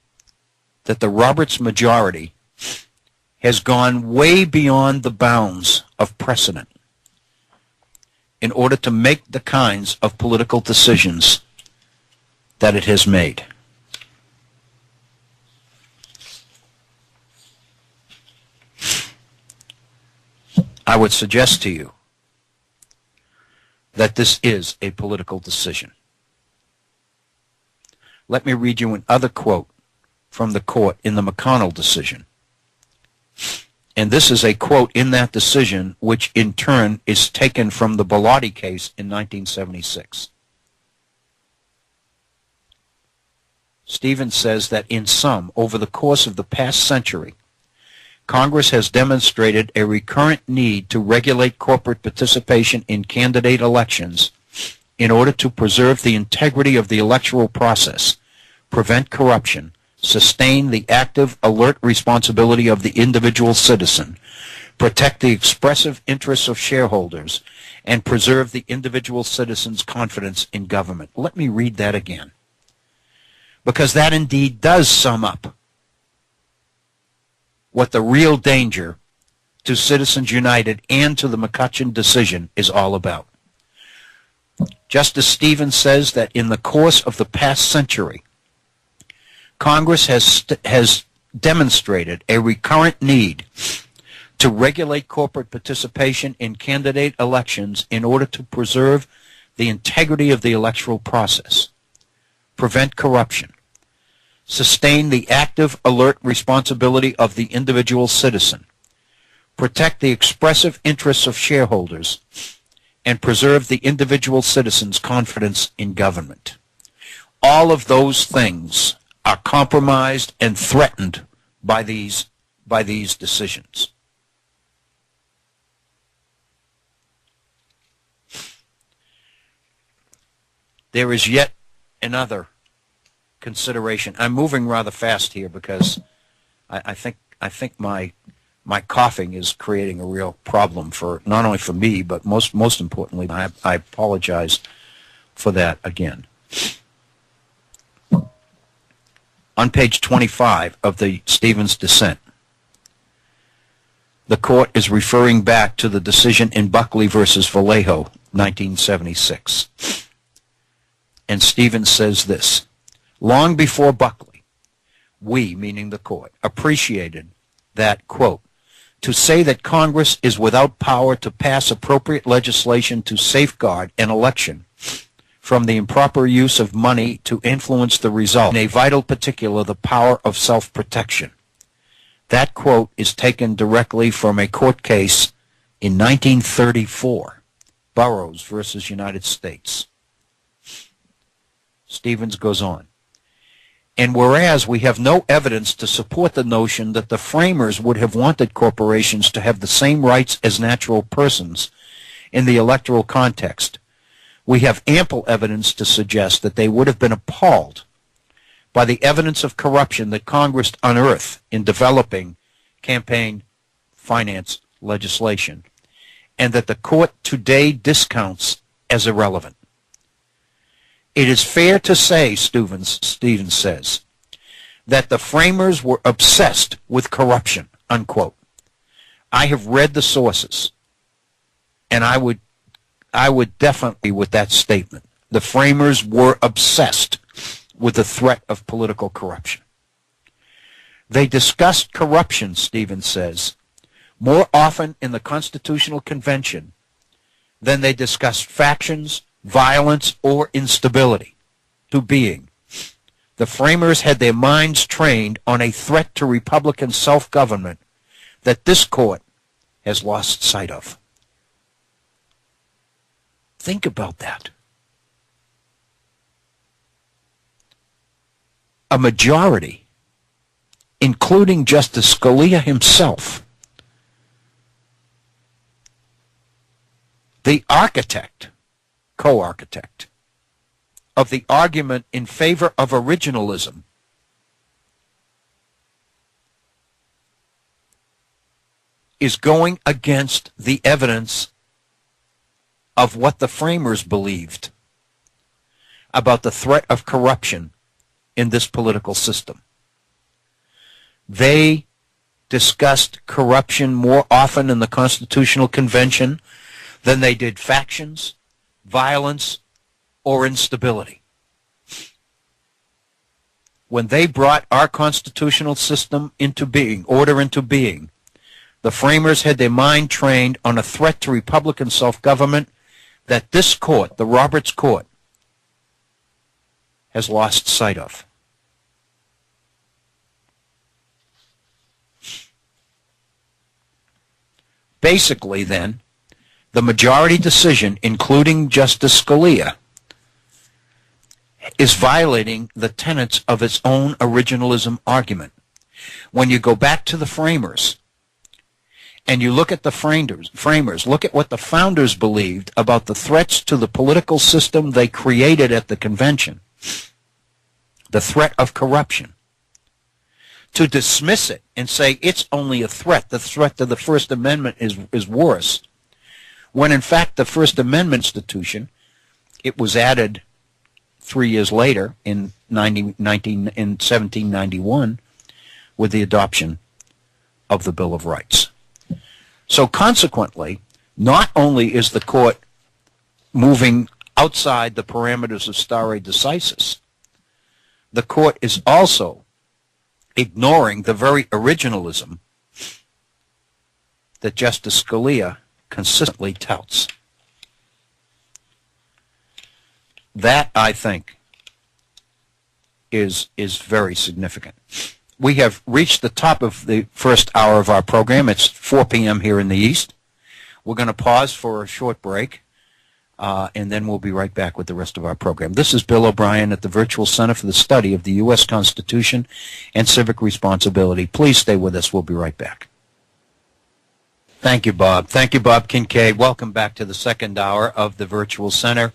that the Roberts majority has gone way beyond the bounds of precedent in order to make the kinds of political decisions that it has made. I would suggest to you that this is a political decision. Let me read you another quote from the court in the McConnell decision. And this is a quote in that decision which in turn is taken from the Bellotti case in 1976. Stevens says that in sum, over the course of the past century, Congress has demonstrated a recurrent need to regulate corporate participation in candidate elections in order to preserve the integrity of the electoral process, prevent corruption, sustain the active, alert responsibility of the individual citizen, protect the expressive interests of shareholders, and preserve the individual citizen's confidence in government. Let me read that again, because that indeed does sum up what the real danger to Citizens United and to the McCutcheon decision is all about. Justice Stevens says that in the course of the past century, Congress has demonstrated a recurrent need to regulate corporate participation in candidate elections in order to preserve the integrity of the electoral process, prevent corruption, sustain the active, alert responsibility of the individual citizen, protect the expressive interests of shareholders, and preserve the individual citizen's confidence in government. All of those things are compromised and threatened by these decisions. There is yet another consideration. I'm moving rather fast here because I think my coughing is creating a real problem for not only for me but most importantly. I apologize for that again. On page 25 of the Stevens dissent, the court is referring back to the decision in Buckley versus Vallejo, 1976. And Stevens says this: long before Buckley, we, meaning the court, appreciated that, quote, to say that Congress is without power to pass appropriate legislation to safeguard an election from the improper use of money to influence the result, in a vital particular, the power of self-protection. That quote is taken directly from a court case in 1934, Burroughs versus United States. Stevens goes on. And whereas we have no evidence to support the notion that the framers would have wanted corporations to have the same rights as natural persons in the electoral context, we have ample evidence to suggest that they would have been appalled by the evidence of corruption that Congress unearthed in developing campaign finance legislation, and that the court today discounts as irrelevant. It is fair to say, Stevens says, that the framers were obsessed with corruption, unquote. I have read the sources, and I would definitely with that statement. The framers were obsessed with the threat of political corruption. They discussed corruption, Stevens says, more often in the Constitutional Convention than they discussed factions, violence, or instability to being. The framers had their minds trained on a threat to Republican self-government that this court has lost sight of. Think about that. A majority, including Justice Scalia himself, the architect, co-architect of the argument in favor of originalism, is going against the evidence of what the framers believed about the threat of corruption in this political system. They discussed corruption more often in the Constitutional Convention than they did factions, violence, or instability. When they brought our constitutional system into being, order into being, the framers had their mind trained on a threat to Republican self-government that this court, the Roberts Court, has lost sight of. Basically, then, the majority decision, including Justice Scalia, is violating the tenets of its own originalism argument. When you go back to the framers, and you look at the framers, look at what the founders believed about the threats to the political system they created at the convention, the threat of corruption. To dismiss it and say it's only a threat, the threat to the First Amendment is worse, when in fact the First Amendment institution, it was added 3 years later in 1791 with the adoption of the Bill of Rights. So consequently, not only is the court moving outside the parameters of stare decisis, the court is also ignoring the very originalism that Justice Scalia consistently touts. That, I think, is very significant. We have reached the top of the first hour of our program. It's 4 p.m. here in the East. We're going to pause for a short break, and then we'll be right back with the rest of our program. This is Bill O'Brien at the Virtual Center for the Study of the U.S. Constitution and Civic Responsibility. Please stay with us. We'll be right back. Thank you, Bob. Thank you, Bob Kincaid. Welcome back to the second hour of the Virtual Center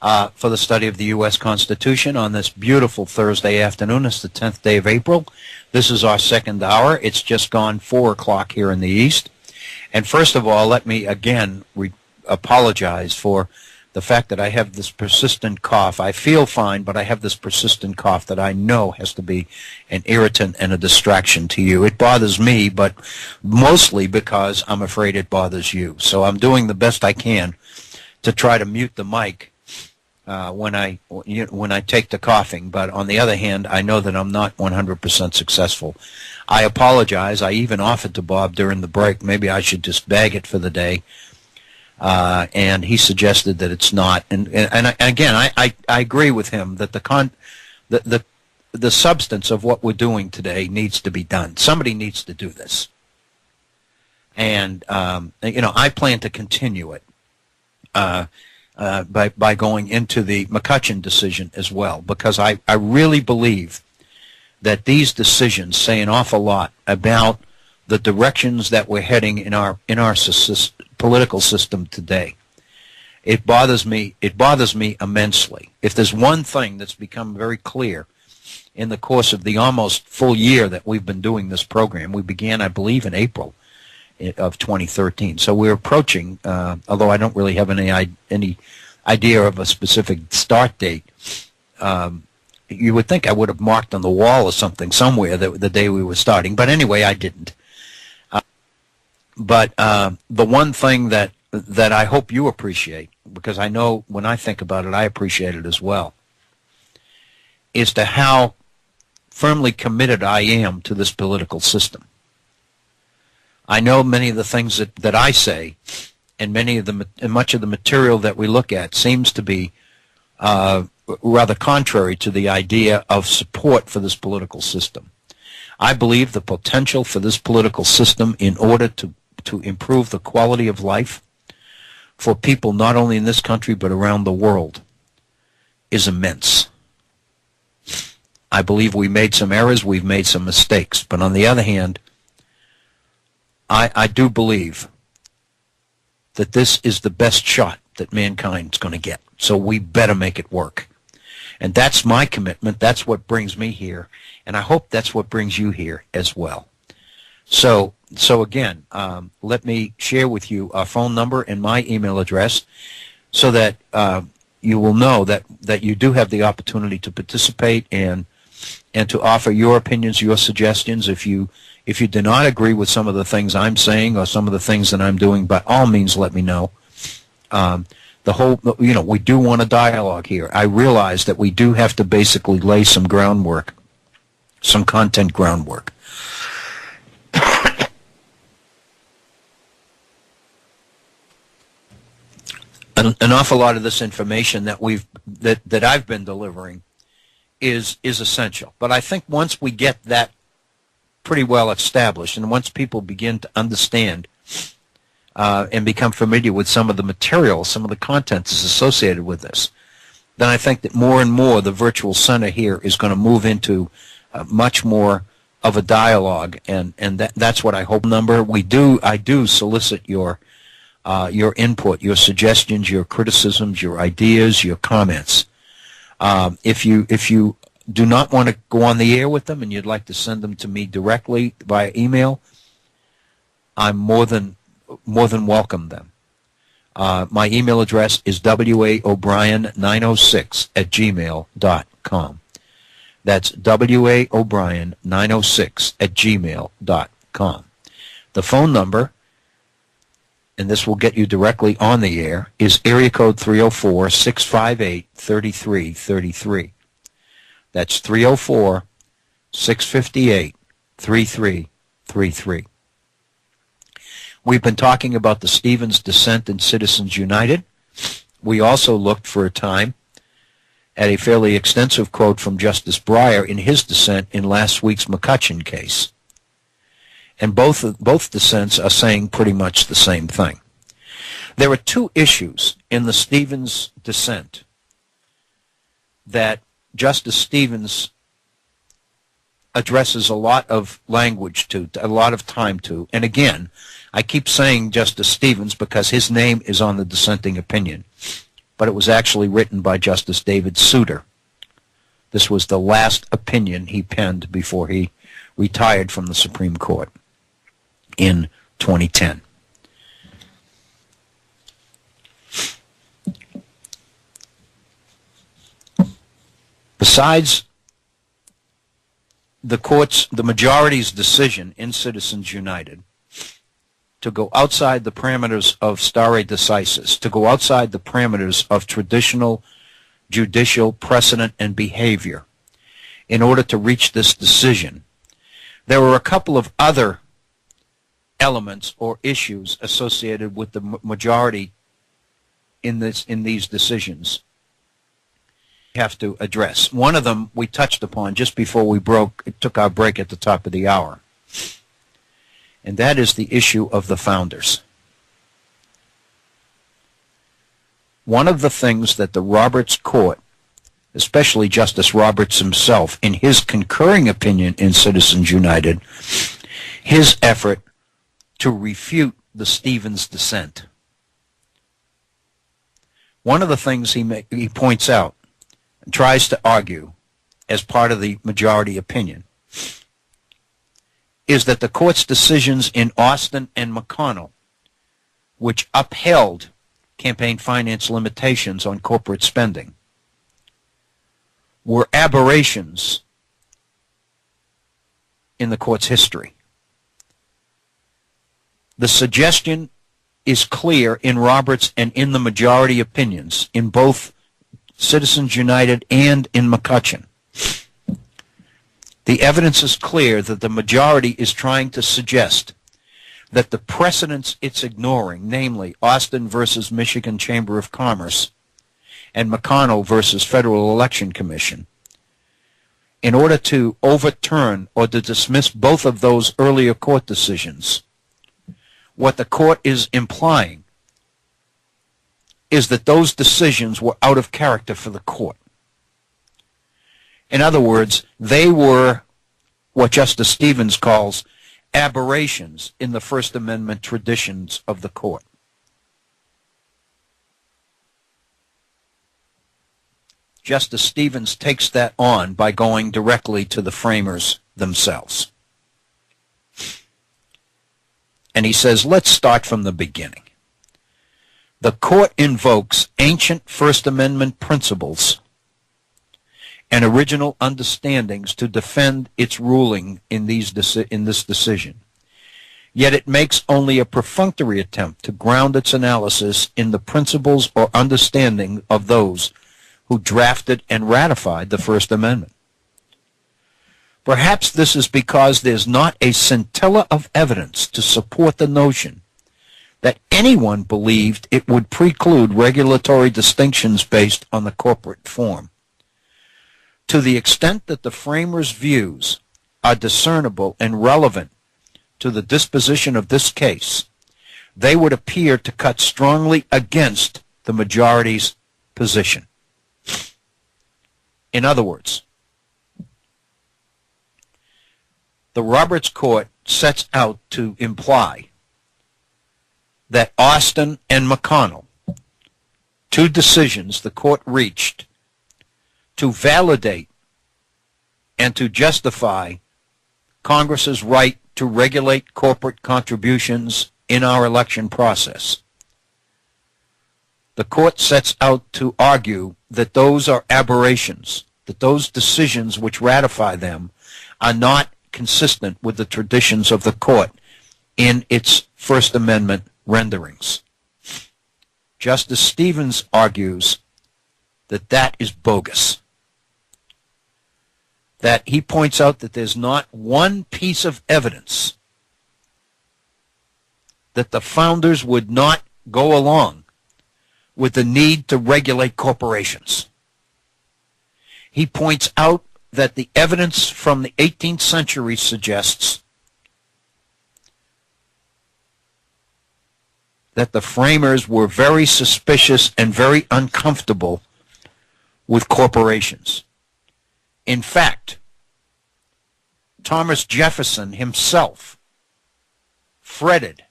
for the Study of the U.S. Constitution on this beautiful Thursday afternoon. It's the 10th day of April. This is our second hour. It's just gone 4 o'clock here in the East. And first of all, let me again apologize for the fact that I have this persistent cough. I feel fine, but I have this persistent cough that I know has to be an irritant and a distraction to you. It bothers me, but mostly because I'm afraid it bothers you. So I'm doing the best I can to try to mute the mic when I take to coughing. But on the other hand, I know that I'm not 100% successful. I apologize. I even offered to Bob during the break, maybe I should just bag it for the day. And he suggested that it's not. And again, I agree with him that the substance of what we're doing today needs to be done. Somebody needs to do this. And, I plan to continue it by going into the McCutcheon decision as well, because I really believe that these decisions say an awful lot about the directions that we're heading in our political system today. It bothers me immensely. If there's one thing that's become very clear in the course of the almost full year that we've been doing this program, we began, I believe, in April of 2013. So we're approaching, although I don't really have any idea of a specific start date. You would think I would have marked on the wall or something somewhere the day we were starting, but anyway, I didn't. But the one thing that I hope you appreciate, because I know when I think about it, I appreciate it as well, is to how firmly committed I am to this political system. I know many of the things that I say, and much of the material that we look at seems to be rather contrary to the idea of support for this political system. I believe the potential for this political system in order to improve the quality of life for people not only in this country but around the world is immense. I believe we made some errors, we've made some mistakes, but on the other hand, I do believe that this is the best shot that mankind's going to get, so we better make it work. And that's my commitment, that's what brings me here, and I hope that's what brings you here as well. So So again, let me share with you our phone number and my email address so that you will know that you do have the opportunity to participate and to offer your opinions, your suggestions. If you do not agree with some of the things I'm saying or some of the things that I'm doing, by all means, let me know. We do want a dialogue here. I realize that we do have to basically lay some groundwork, some content groundwork. An awful lot of this information that I've been delivering is essential. But I think once we get that pretty well established, and once people begin to understand and become familiar with some of the material, some of the contents associated with this, then I think that more and more the virtual center here is going to move into much more of a dialogue, and that's what I hope. I do solicit your input, your suggestions, your criticisms, your ideas, your comments. If you do not want to go on the air with them and you'd like to send them to me directly via email, I'm more than welcome them. My email address is waobrien906@gmail.com. That's waobrien906@gmail.com. The phone number, and this will get you directly on the air, is area code 304-658-3333. That's 304-658-3333. We've been talking about the Stevens dissent in Citizens United. We also looked for a time at a fairly extensive quote from Justice Breyer in his dissent in last week's McCutcheon case. And both dissents are saying pretty much the same thing. There are two issues in the Stevens dissent that Justice Stevens addresses a lot of language to, a lot of time to. And again, I keep saying Justice Stevens because his name is on the dissenting opinion, but it was actually written by Justice David Souter. This was the last opinion he penned before he retired from the Supreme Court in 2010. Besides the majority's decision in Citizens United to go outside the parameters of stare decisis, to go outside the parameters of traditional judicial precedent and behavior in order to reach this decision, there were a couple of other elements or issues associated with the majority in these decisions we have to address. One of them we touched upon just before we took our break at the top of the hour, and that is the issue of the founders. One of the things that the Roberts Court, especially Justice Roberts himself, in his concurring opinion in Citizens United, his effort to refute the Stevens dissent. One of the things he points out and tries to argue as part of the majority opinion is that the court's decisions in Austin and McConnell, which upheld campaign finance limitations on corporate spending, were aberrations in the court's history. The suggestion is clear in Roberts and in the majority opinions in both Citizens United and in McCutcheon. The evidence is clear that the majority is trying to suggest that the precedents it's ignoring, namely Austin versus Michigan Chamber of Commerce and McConnell versus Federal Election Commission, in order to overturn or to dismiss both of those earlier court decisions, what the court is implying is that those decisions were out of character for the court. In other words, they were what Justice Stevens calls aberrations in the First Amendment traditions of the court. Justice Stevens takes that on by going directly to the framers themselves. And he says, let's start from the beginning. The court invokes ancient First Amendment principles and original understandings to defend its ruling in this decision. Yet it makes only a perfunctory attempt to ground its analysis in the principles or understanding of those who drafted and ratified the First Amendment. Perhaps this is because there's not a scintilla of evidence to support the notion that anyone believed it would preclude regulatory distinctions based on the corporate form. To the extent that the framers' views are discernible and relevant to the disposition of this case, they would appear to cut strongly against the majority's position. In other words, the Roberts Court sets out to imply that Austin and McConnell, two decisions the court reached to validate and to justify Congress's right to regulate corporate contributions in our election process. The court sets out to argue that those are aberrations, that those decisions which ratify them are not consistent with the traditions of the court in its First Amendment renderings. Justice Stevens argues that that is bogus. That he points out that there's not one piece of evidence that the founders would not go along with the need to regulate corporations. He points out that the evidence from the 18th century suggests that the framers were very suspicious and very uncomfortable with corporations. In fact, Thomas Jefferson himself fretted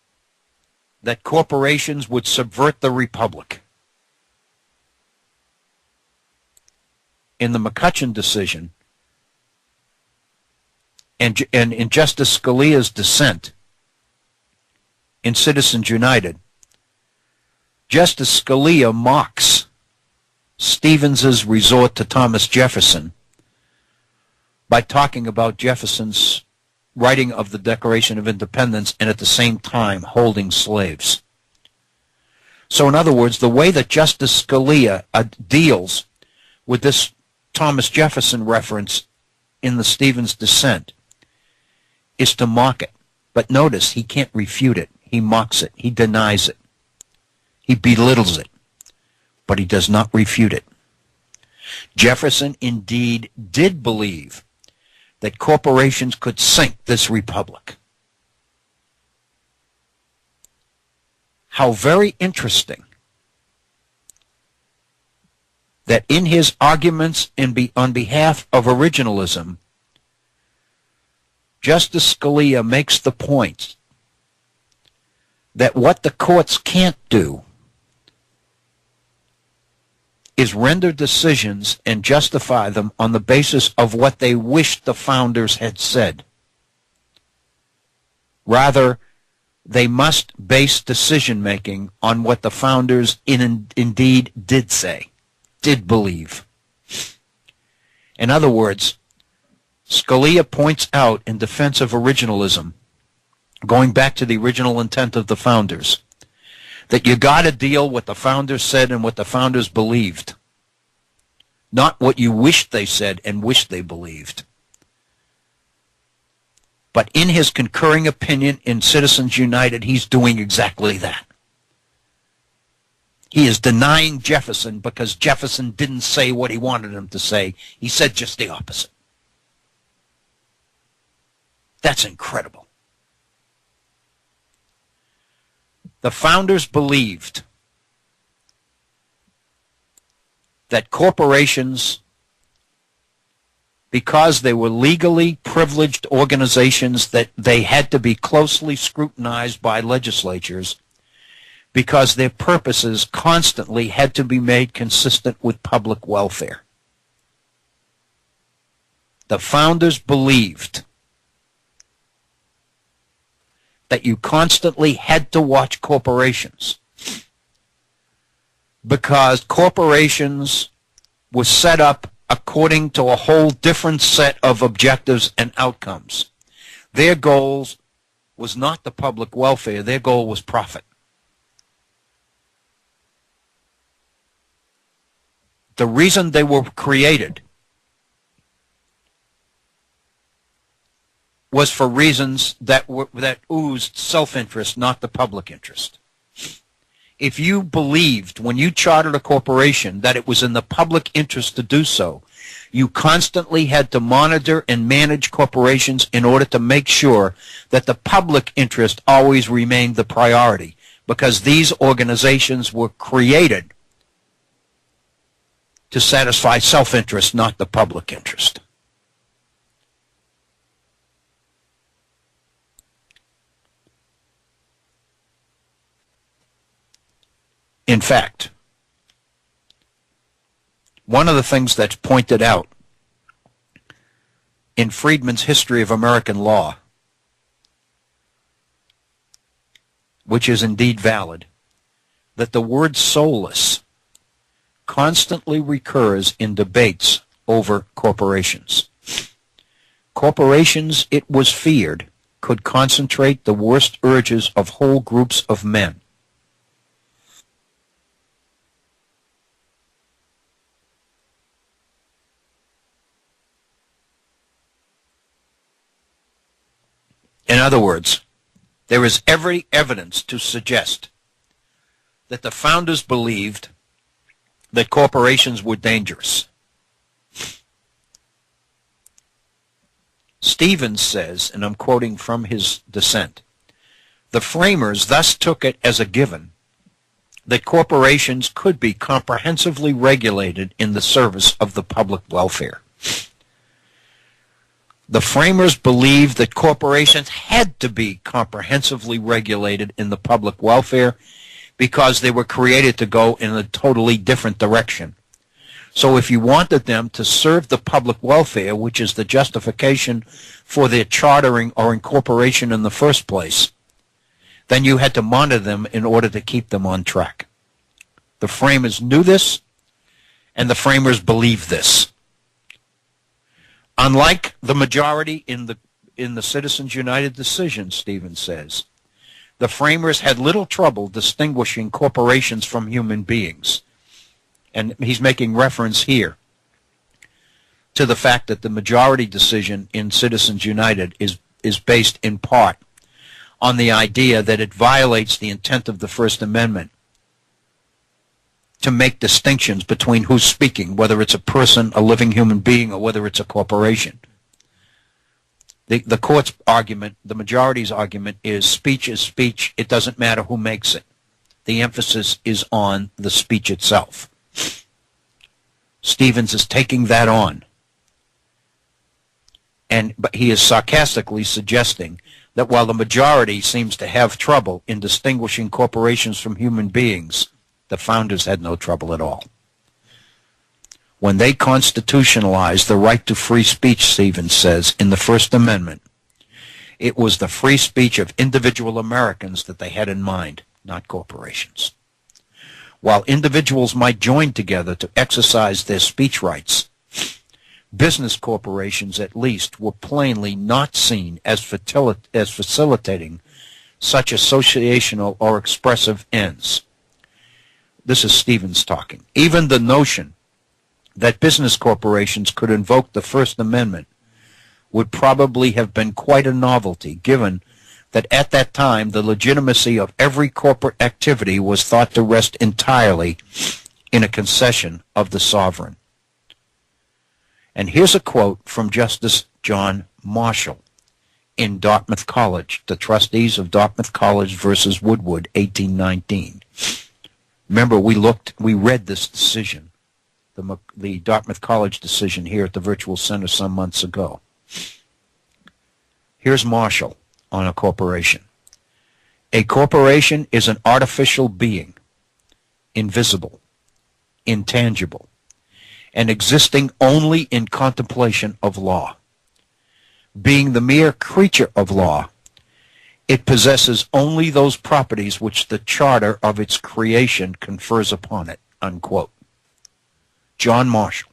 that corporations would subvert the republic. In the McCutcheon decision, and in Justice Scalia's dissent in Citizens United, Justice Scalia mocks Stevens's resort to Thomas Jefferson by talking about Jefferson's writing of the Declaration of Independence and at the same time holding slaves. So in other words, the way that Justice Scalia deals with this Thomas Jefferson reference in the Stevens dissent is to mock it. But notice, he can't refute it. He mocks it. He denies it. He belittles it. But he does not refute it. Jefferson indeed did believe that corporations could sink this republic. How very interesting that in his arguments on behalf of originalism, Justice Scalia makes the point that what the courts can't do is render decisions and justify them on the basis of what they wished the founders had said. Rather, they must base decision-making on what the founders indeed did say, did believe. In other words, Scalia points out in defense of originalism, going back to the original intent of the founders, that you got to deal what the founders said and what the founders believed, not what you wished they said and wished they believed. But in his concurring opinion in Citizens United, he's doing exactly that. He is denying Jefferson because Jefferson didn't say what he wanted him to say. He said just the opposite. That's incredible. The founders believed that corporations, because they were legally privileged organizations, that they had to be closely scrutinized by legislatures because their purposes constantly had to be made consistent with public welfare. The founders believed that you constantly had to watch corporations, because corporations were set up according to a whole different set of objectives and outcomes. Their goals was not the public welfare. Their goal was profit. The reason they were created was for reasons that oozed self-interest, not the public interest. If you believed when you chartered a corporation that it was in the public interest to do so, you constantly had to monitor and manage corporations in order to make sure that the public interest always remained the priority, because these organizations were created to satisfy self-interest, not the public interest. In fact, one of the things that's pointed out in Friedman's History of American Law, which is indeed valid, that the word soulless constantly recurs in debates over corporations. Corporations, it was feared, could concentrate the worst urges of whole groups of men. In other words, there is every evidence to suggest that the founders believed that corporations were dangerous. Stevens says, and I'm quoting from his dissent, the framers thus took it as a given that corporations could be comprehensively regulated in the service of the public welfare. The framers believed that corporations had to be comprehensively regulated in the public welfare because they were created to go in a totally different direction. So if you wanted them to serve the public welfare, which is the justification for their chartering or incorporation in the first place, then you had to monitor them in order to keep them on track. The framers knew this, and the framers believed this. Unlike the majority in the Citizens United decision, Stevens says, the framers had little trouble distinguishing corporations from human beings. And he's making reference here to the fact that the majority decision in Citizens United is based in part on the idea that it violates the intent of the First Amendment to make distinctions between who's speaking, whether it's a person, a living human being, or whether it's a corporation. The court's argument, the majority's argument, is speech, it doesn't matter who makes it. The emphasis is on the speech itself. Stevens is taking that on. But he is sarcastically suggesting that while the majority seems to have trouble in distinguishing corporations from human beings, the founders had no trouble at all. When they constitutionalized the right to free speech, Stevens says, in the First Amendment, it was the free speech of individual Americans that they had in mind, not corporations. While individuals might join together to exercise their speech rights, business corporations, at least, were plainly not seen as facilitating such associational or expressive ends. This is Stevens talking. Even the notion that business corporations could invoke the First Amendment would probably have been quite a novelty, given that at that time the legitimacy of every corporate activity was thought to rest entirely in a concession of the sovereign. And here's a quote from Justice John Marshall in Dartmouth College, the Trustees of Dartmouth College versus Woodward, 1819. Remember, we read this decision, the Dartmouth College decision here at the Virtual Center some months ago. Here's Marshall on a corporation. A corporation is an artificial being, invisible, intangible, and existing only in contemplation of law. Being the mere creature of law, It possesses only those properties which the charter of its creation confers upon it, unquote. John Marshall.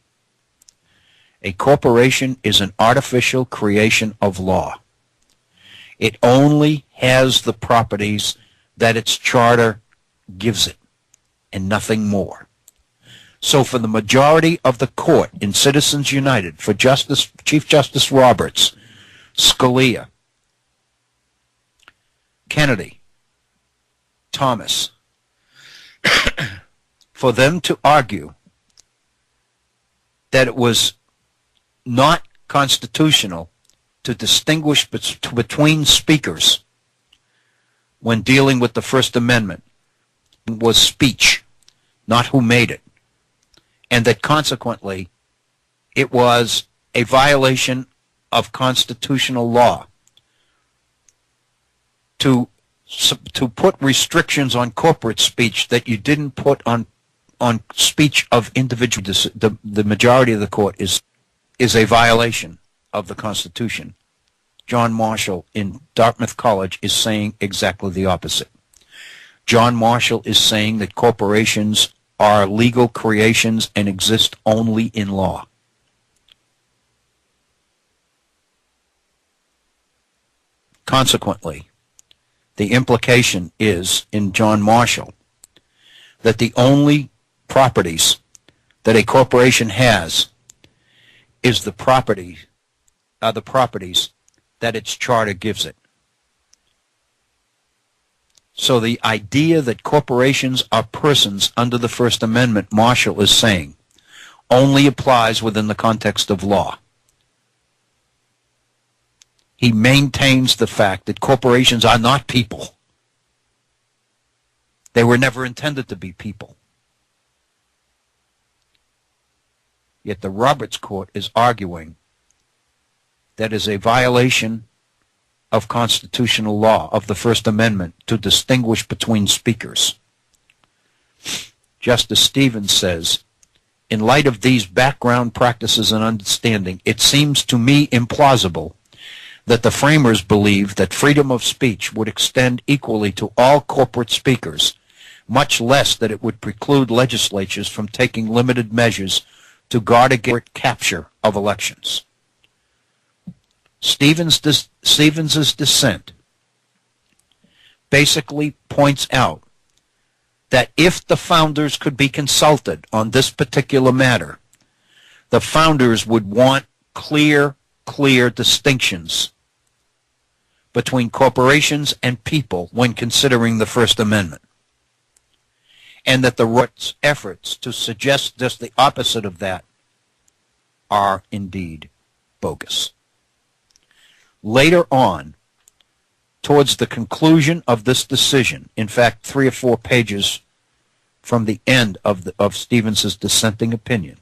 A corporation is an artificial creation of law. It only has the properties that its charter gives it, and nothing more. So for the majority of the court in Citizens United, for Chief Justice Roberts, Scalia, Kennedy, Thomas, for them to argue that it was not constitutional to distinguish between speakers when dealing with the First Amendment was speech, not who made it, and that consequently it was a violation of constitutional law to put restrictions on corporate speech that you didn't put on speech of individuals. The majority of the court is a violation of the Constitution. John Marshall in Dartmouth College is saying exactly the opposite. John Marshall is saying that corporations are legal creations and exist only in law. Consequently, the implication is, in John Marshall, that the only properties that a corporation has is the properties that its charter gives it. So the idea that corporations are persons under the First Amendment, Marshall is saying, only applies within the context of law. He maintains the fact that corporations are not people. They were never intended to be people. Yet the Roberts Court is arguing that is a violation of constitutional law, of the First Amendment, to distinguish between speakers. Justice Stevens says, in light of these background practices and understanding, it seems to me implausible that the framers believed that freedom of speech would extend equally to all corporate speakers, much less that it would preclude legislatures from taking limited measures to guard against capture of elections. Stevens's dissent basically points out that if the founders could be consulted on this particular matter, the founders would want clear distinctions between corporations and people when considering the First Amendment, and that the efforts to suggest just the opposite of that are indeed bogus. Later on, towards the conclusion of this decision, in fact 3 or 4 pages from the end of Stevens's dissenting opinion,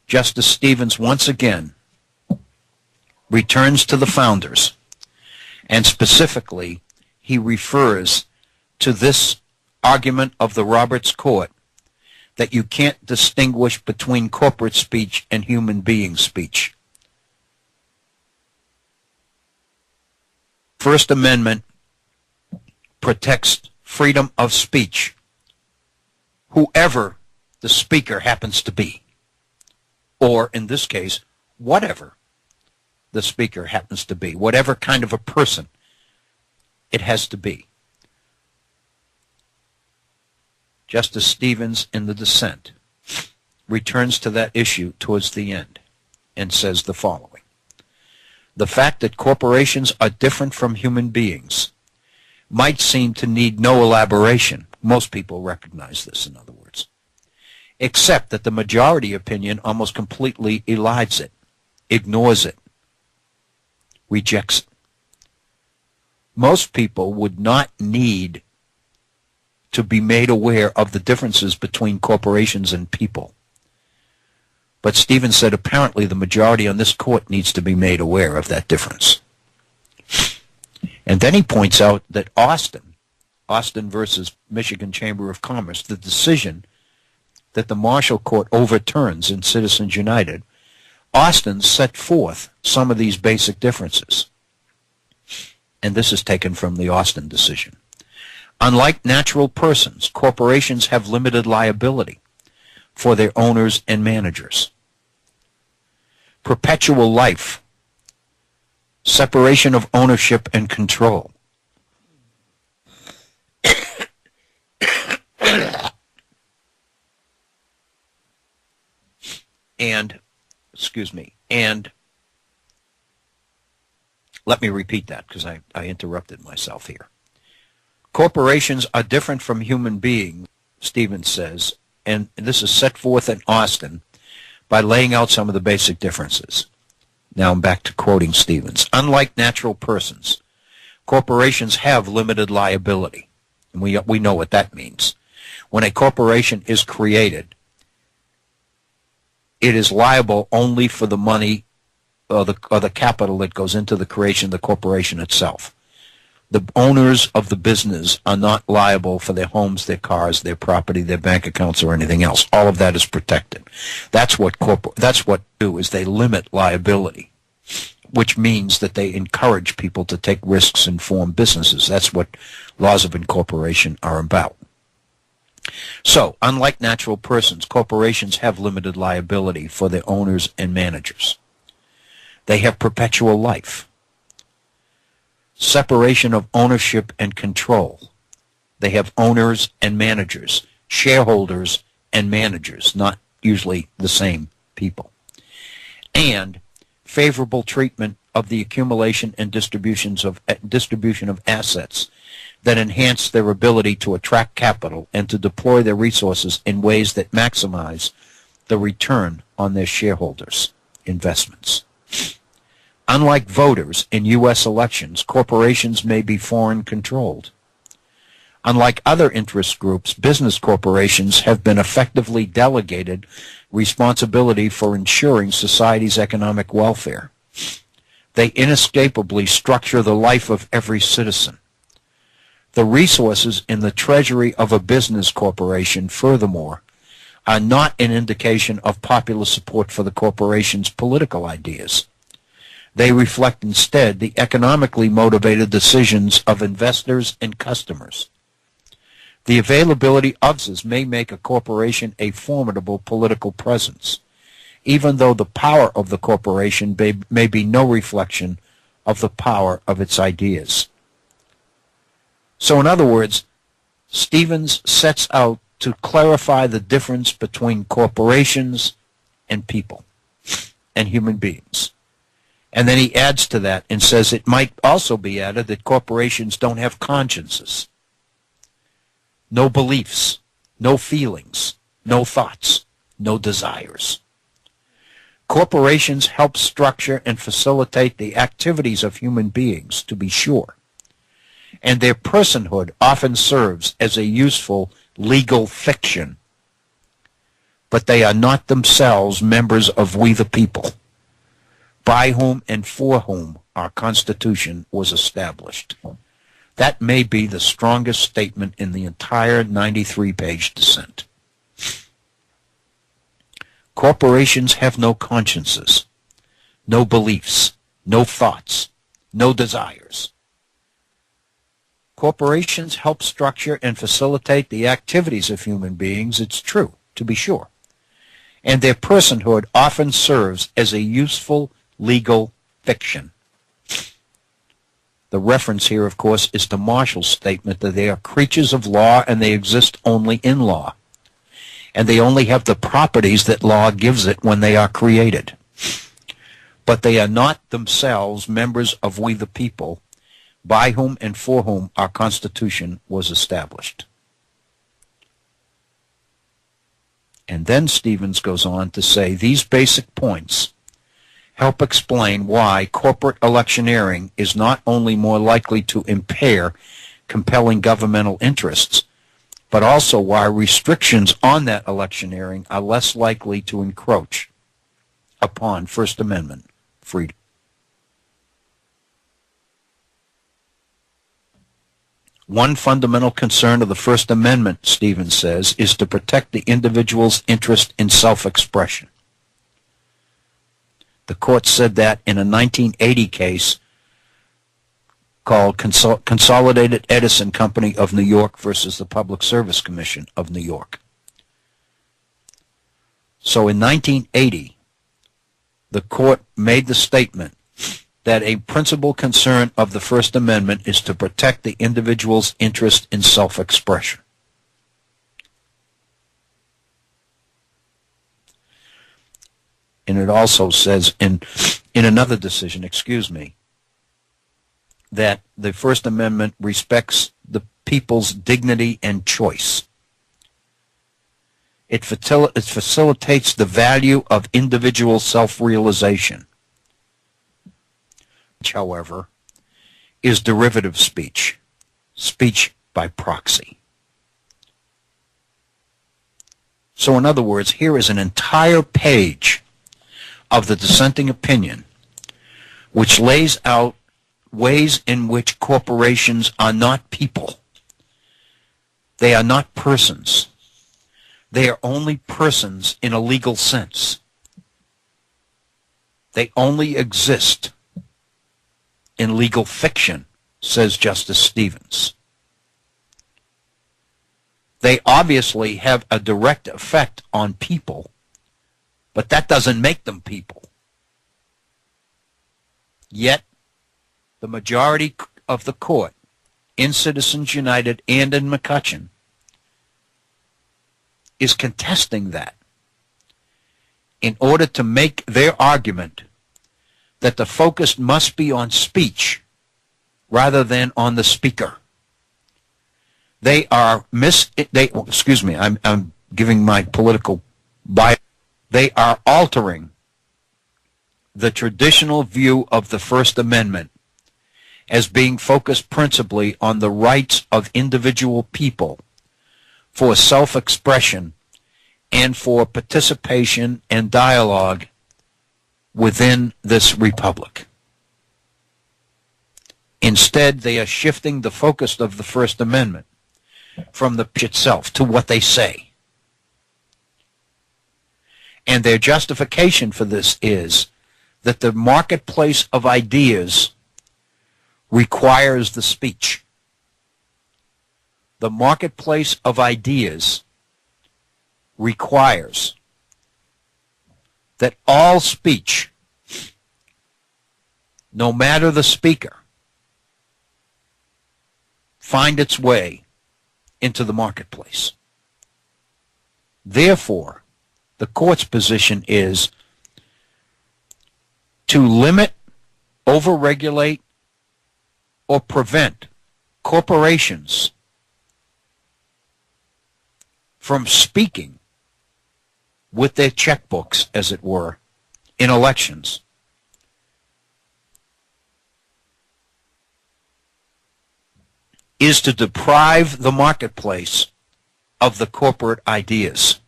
Justice Stevens once again returns to the founders, and specifically he refers to this argument of the Roberts Court that you can't distinguish between corporate speech and human being speech. First Amendment protects freedom of speech, whoever the speaker happens to be, or in this case, whatever the speaker happens to be, whatever kind of a person it has to be. Justice Stevens, in the dissent, returns to that issue towards the end and says the following: the fact that corporations are different from human beings might seem to need no elaboration. Most people recognize this, in other words, except that the majority opinion almost completely elides it, ignores it, rejects it. Most people would not need to be made aware of the differences between corporations and people. But Stevens said apparently the majority on this court needs to be made aware of that difference. And then he points out that Austin versus Michigan Chamber of Commerce, the decision that the Marshall Court overturns in Citizens United, Austin set forth some of these basic differences. And this is taken from the Austin decision. Unlike natural persons, corporations have limited liability for their owners and managers. Perpetual life, separation of ownership and control. And let me repeat that because I interrupted myself here. Corporations are different from human beings, Stevens says, and this is set forth in Austin by laying out some of the basic differences. Now I'm back to quoting Stevens. Unlike natural persons, corporations have limited liability. And we know what that means. When a corporation is created, it is liable only for the money or the capital that goes into the creation of the corporation itself. The owners of the business are not liable for their homes, their cars, their property, their bank accounts, or anything else. All of that is protected. That's what they do, is they limit liability, which means that they encourage people to take risks and form businesses. That's what laws of incorporation are about. So, unlike natural persons, corporations have limited liability for their owners and managers. They have perpetual life. Separation of ownership and control. They have owners and managers, shareholders and managers, not usually the same people. And favorable treatment of the accumulation and distribution of assets that enhance their ability to attract capital and to deploy their resources in ways that maximize the return on their shareholders' investments. Unlike voters in U.S. elections, corporations may be foreign-controlled. Unlike other interest groups, business corporations have been effectively delegated responsibility for ensuring society's economic welfare. They inescapably structure the life of every citizen. The resources in the treasury of a business corporation, furthermore, are not an indication of popular support for the corporation's political ideas. They reflect instead the economically motivated decisions of investors and customers. The availability of resources may make a corporation a formidable political presence, even though the power of the corporation may be no reflection of the power of its ideas. So in other words, Stevens sets out to clarify the difference between corporations and people and human beings. And then he adds to that and says it might also be added that corporations don't have consciences, no beliefs, no feelings, no thoughts, no desires. Corporations help structure and facilitate the activities of human beings, to be sure, and their personhood often serves as a useful legal fiction, but they are not themselves members of we the people, by whom and for whom our Constitution was established. That may be the strongest statement in the entire 93-page dissent. Corporations have no consciences, no beliefs, no thoughts, no desires. Corporations help structure and facilitate the activities of human beings, it's true, to be sure. And their personhood often serves as a useful legal fiction. The reference here, of course, is to Marshall's statement that they are creatures of law and they exist only in law. And they only have the properties that law gives it when they are created. But they are not themselves members of we the people, by whom and for whom our Constitution was established. And then Stevens goes on to say these basic points help explain why corporate electioneering is not only more likely to impair compelling governmental interests, but also why restrictions on that electioneering are less likely to encroach upon First Amendment freedom. One fundamental concern of the First Amendment, Stevens says, is to protect the individual's interest in self-expression. The court said that in a 1980 case called Consolidated Edison Company of New York versus the Public Service Commission of New York. So in 1980, the court made the statement that a principal concern of the First Amendment is to protect the individual's interest in self-expression. And it also says in another decision, that the First Amendment respects the people's dignity and choice. It facilitates the value of individual self-realization. However, is derivative speech, speech by proxy. So in other words, here is an entire page of the dissenting opinion which lays out ways in which corporations are not people. They are not persons. They are only persons in a legal sense. They only exist in legal fiction, says Justice Stevens. They obviously have a direct effect on people, but that doesn't make them people. Yet, the majority of the court, in Citizens United and in McCutcheon, is contesting that in order to make their argument that the focus must be on speech rather than on the speaker. They are I'm giving my political bias. They are altering the traditional view of the First Amendment as being focused principally on the rights of individual people for self-expression and for participation and dialogue within this republic. Instead, they are shifting the focus of the First Amendment from the pitch itself to what they say. And their justification for this is that the marketplace of ideas requires the speech. The marketplace of ideas requires that all speech, no matter the speaker, find its way into the marketplace. Therefore, the court's position is to limit, overregulate, or prevent corporations from speaking with their checkbooks, as it were, in elections. Is to deprive the marketplace of the corporate ideas.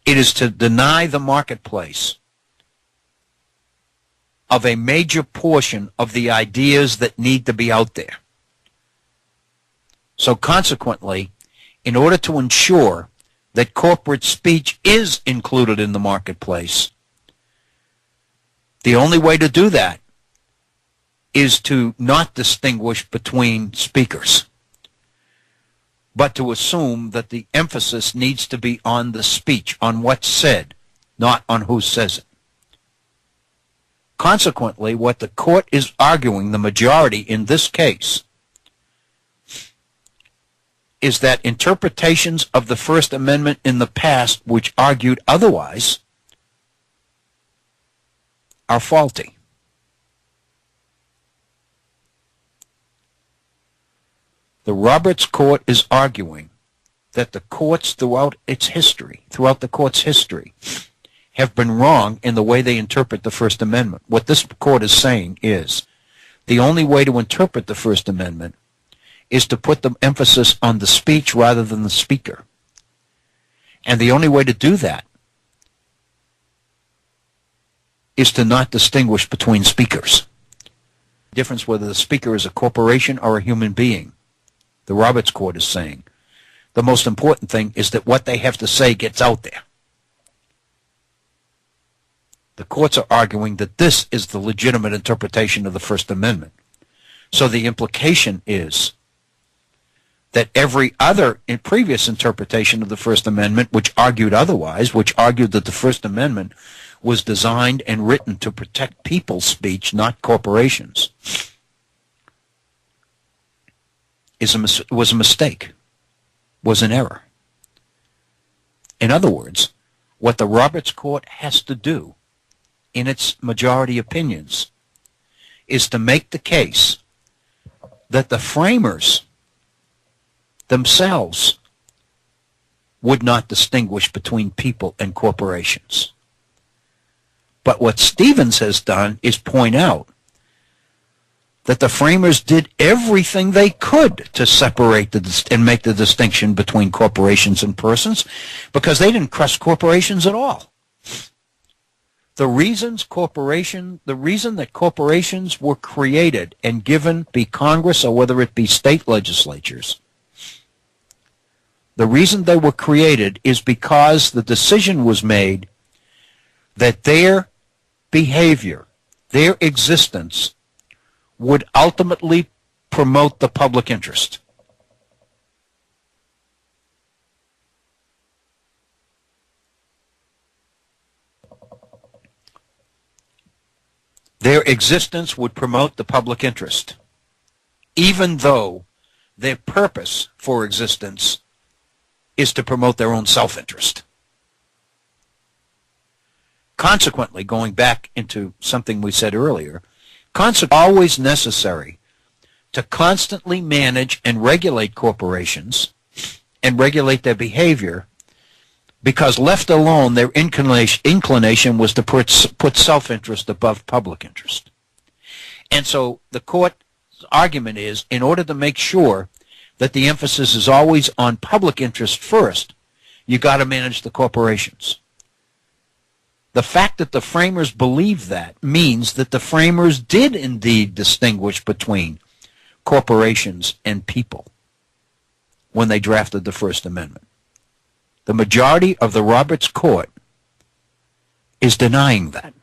It is to deny the marketplace of a major portion of the ideas that need to be out there. So consequently, in order to ensure that corporate speech is included in the marketplace, the only way to do that is to not distinguish between speakers, but to assume that the emphasis needs to be on the speech, on what's said, not on who says it. Consequently, what the court is arguing, the majority in this case, is that interpretations of the First Amendment in the past which argued otherwise are faulty. The Roberts Court is arguing that the courts throughout the court's history, have been wrong in the way they interpret the First Amendment. What this court is saying is the only way to interpret the First Amendment is to put the emphasis on the speech rather than the speaker. And the only way to do that is to not distinguish between speakers. The difference whether the speaker is a corporation or a human being. The Roberts Court is saying the most important thing is that what they have to say gets out there. The courts are arguing that this is the legitimate interpretation of the First Amendment. So the implication is that every other previous interpretation of the First Amendment, which argued otherwise, which argued that the First Amendment was designed and written to protect people's speech, not corporations, was a mistake, was an error. In other words, what the Roberts Court has to do in its majority opinions is to make the case that the framers themselves would not distinguish between people and corporations. But what Stevens has done is point out that the framers did everything they could to separate and make the distinction between corporations and persons, because they didn't trust corporations at all. The reason that corporations were created and given, be Congress or whether it be state legislatures, the reason they were created is because the decision was made that their behavior, their existence, would ultimately promote the public interest. Their existence would promote the public interest, even though their purpose for existence is to promote their own self-interest. Consequently, going back into something we said earlier, always necessary to constantly manage and regulate corporations and regulate their behavior, because left alone, their inclination was to put self-interest above public interest. And so the court's argument is, in order to make sure that the emphasis is always on public interest first, you got to manage the corporations. The fact that the framers believed that means that the framers did indeed distinguish between corporations and people when they drafted the First Amendment. The majority of the Roberts Court is denying that.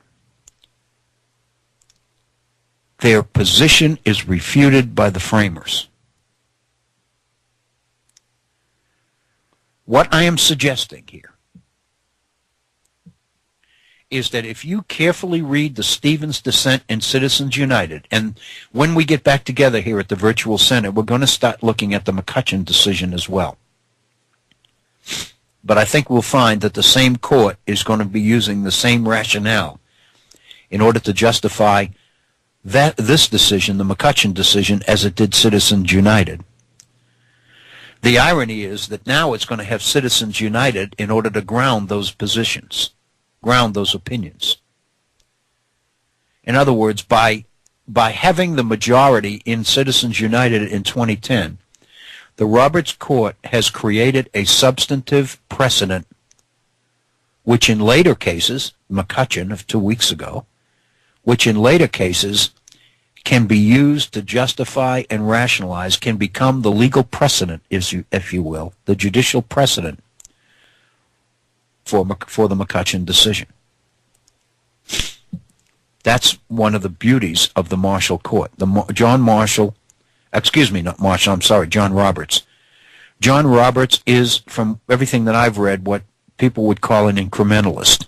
Their position is refuted by the framers. What I am suggesting here is that if you carefully read the Stevens dissent in Citizens United, and when we get back together here at the Virtual Center, we're going to start looking at the McCutcheon decision as well. But I think we'll find that the same court is going to be using the same rationale in order to justify this decision, the McCutcheon decision, as it did Citizens United. The irony is that now it's going to have Citizens United in order to ground those positions, ground those opinions. In other words, by having the majority in Citizens United in 2010, the Roberts Court has created a substantive precedent which in later cases, McCutcheon of 2 weeks ago, which in later cases can be used to justify and rationalize, can become the legal precedent, if you will, the judicial precedent for the McCutcheon decision. That's one of the beauties of the Marshall Court. John Roberts. John Roberts is, from everything that I've read, what people would call an incrementalist.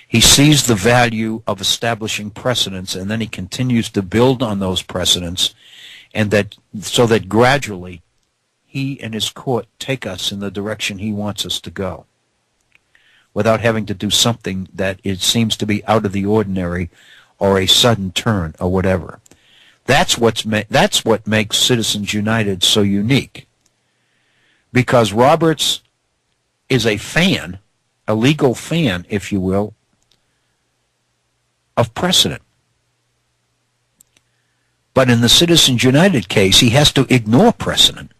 He sees the value of establishing precedents, and then he continues to build on those precedents, and so that gradually he and his court take us in the direction he wants us to go, without having to do something that it seems to be out of the ordinary or a sudden turn or whatever. That's what makes Citizens United so unique, because Roberts is a fan, a legal fan, if you will, of precedent. But in the Citizens United case, he has to ignore precedent.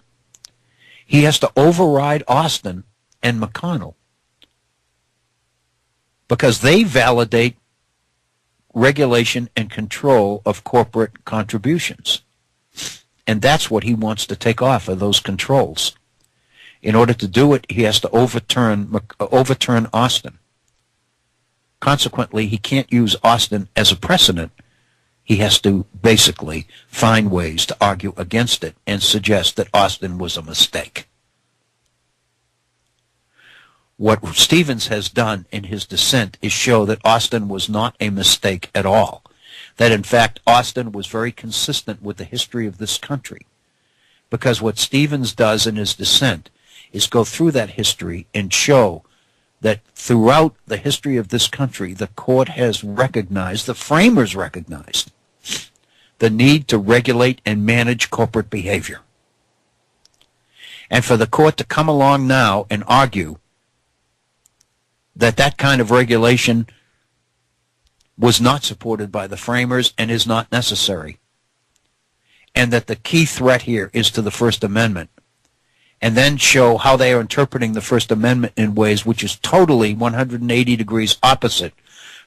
He has to override Austin and McConnell, because they validate regulation and control of corporate contributions. And that's what he wants to take off of those controls. In order to do it, he has to overturn Austin. Consequently, he can't use Austin as a precedent. He has to basically find ways to argue against it and suggest that Austin was a mistake. What Stevens has done in his dissent is show that Austin was not a mistake at all. That, in fact, Austin was very consistent with the history of this country. Because what Stevens does in his dissent is go through that history and show that throughout the history of this country, the court has recognized, the framers recognized, the need to regulate and manage corporate behavior. And for the court to come along now and argue that that kind of regulation was not supported by the framers and is not necessary, and that the key threat here is to the First Amendment, and then show how they are interpreting the First Amendment in ways which is totally 180 degrees opposite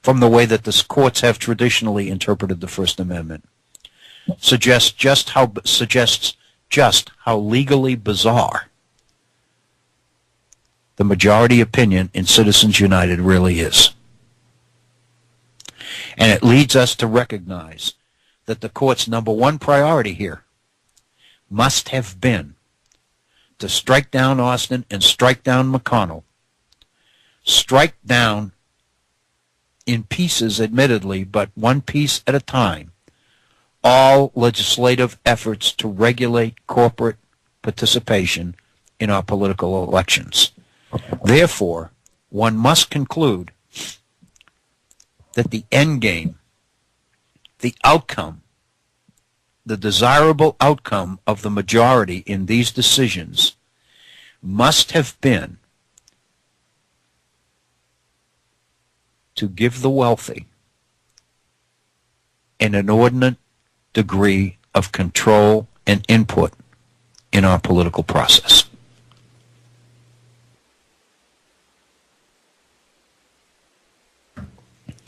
from the way that the courts have traditionally interpreted the First Amendment, suggests just how legally bizarre the majority opinion in Citizens United really is. And it leads us to recognize that the court's number one priority here must have been to strike down Austin and strike down McConnell, strike down in pieces, admittedly, but one piece at a time, all legislative efforts to regulate corporate participation in our political elections. Therefore, one must conclude that the end game, the outcome, the desirable outcome of the majority in these decisions must have been to give the wealthy an inordinate degree of control and input in our political process.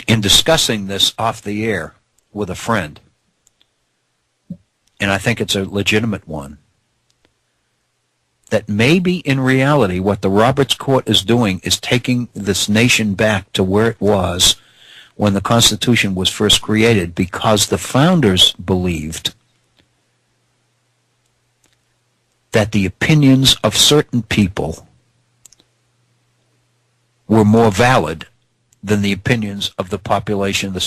In discussing this off the air with a friend, and I think it's a legitimate one, that maybe in reality what the Roberts Court is doing is taking this nation back to where it was when the Constitution was first created, because the founders believed that the opinions of certain people were more valid than the opinions of the population, the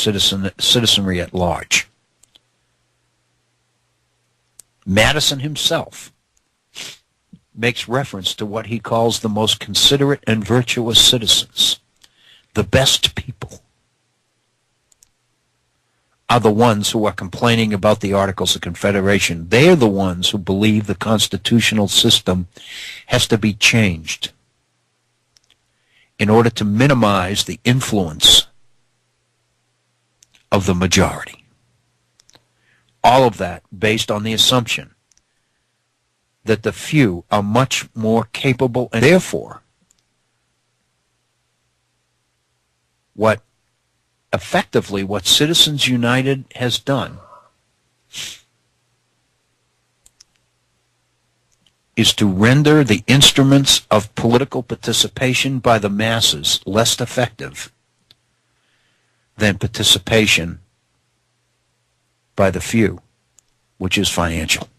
citizenry at large. Madison himself makes reference to what he calls the most considerate and virtuous citizens. The best people are the ones who are complaining about the Articles of Confederation. They are the ones who believe the constitutional system has to be changed in order to minimize the influence of the majority. All of that based on the assumption that the few are much more capable, and therefore what Citizens United has done is to render the instruments of political participation by the masses less effective than participation by the few, which is financial.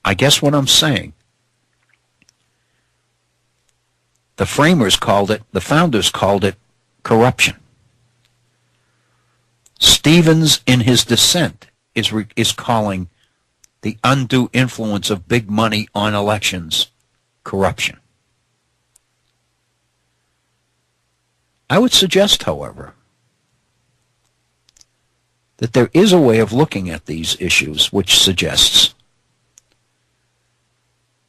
I guess what I'm saying, the framers called it, the founders called it corruption. Stevens, in his dissent, is calling the undue influence of big money on elections corruption. I would suggest, however, that there is a way of looking at these issues which suggests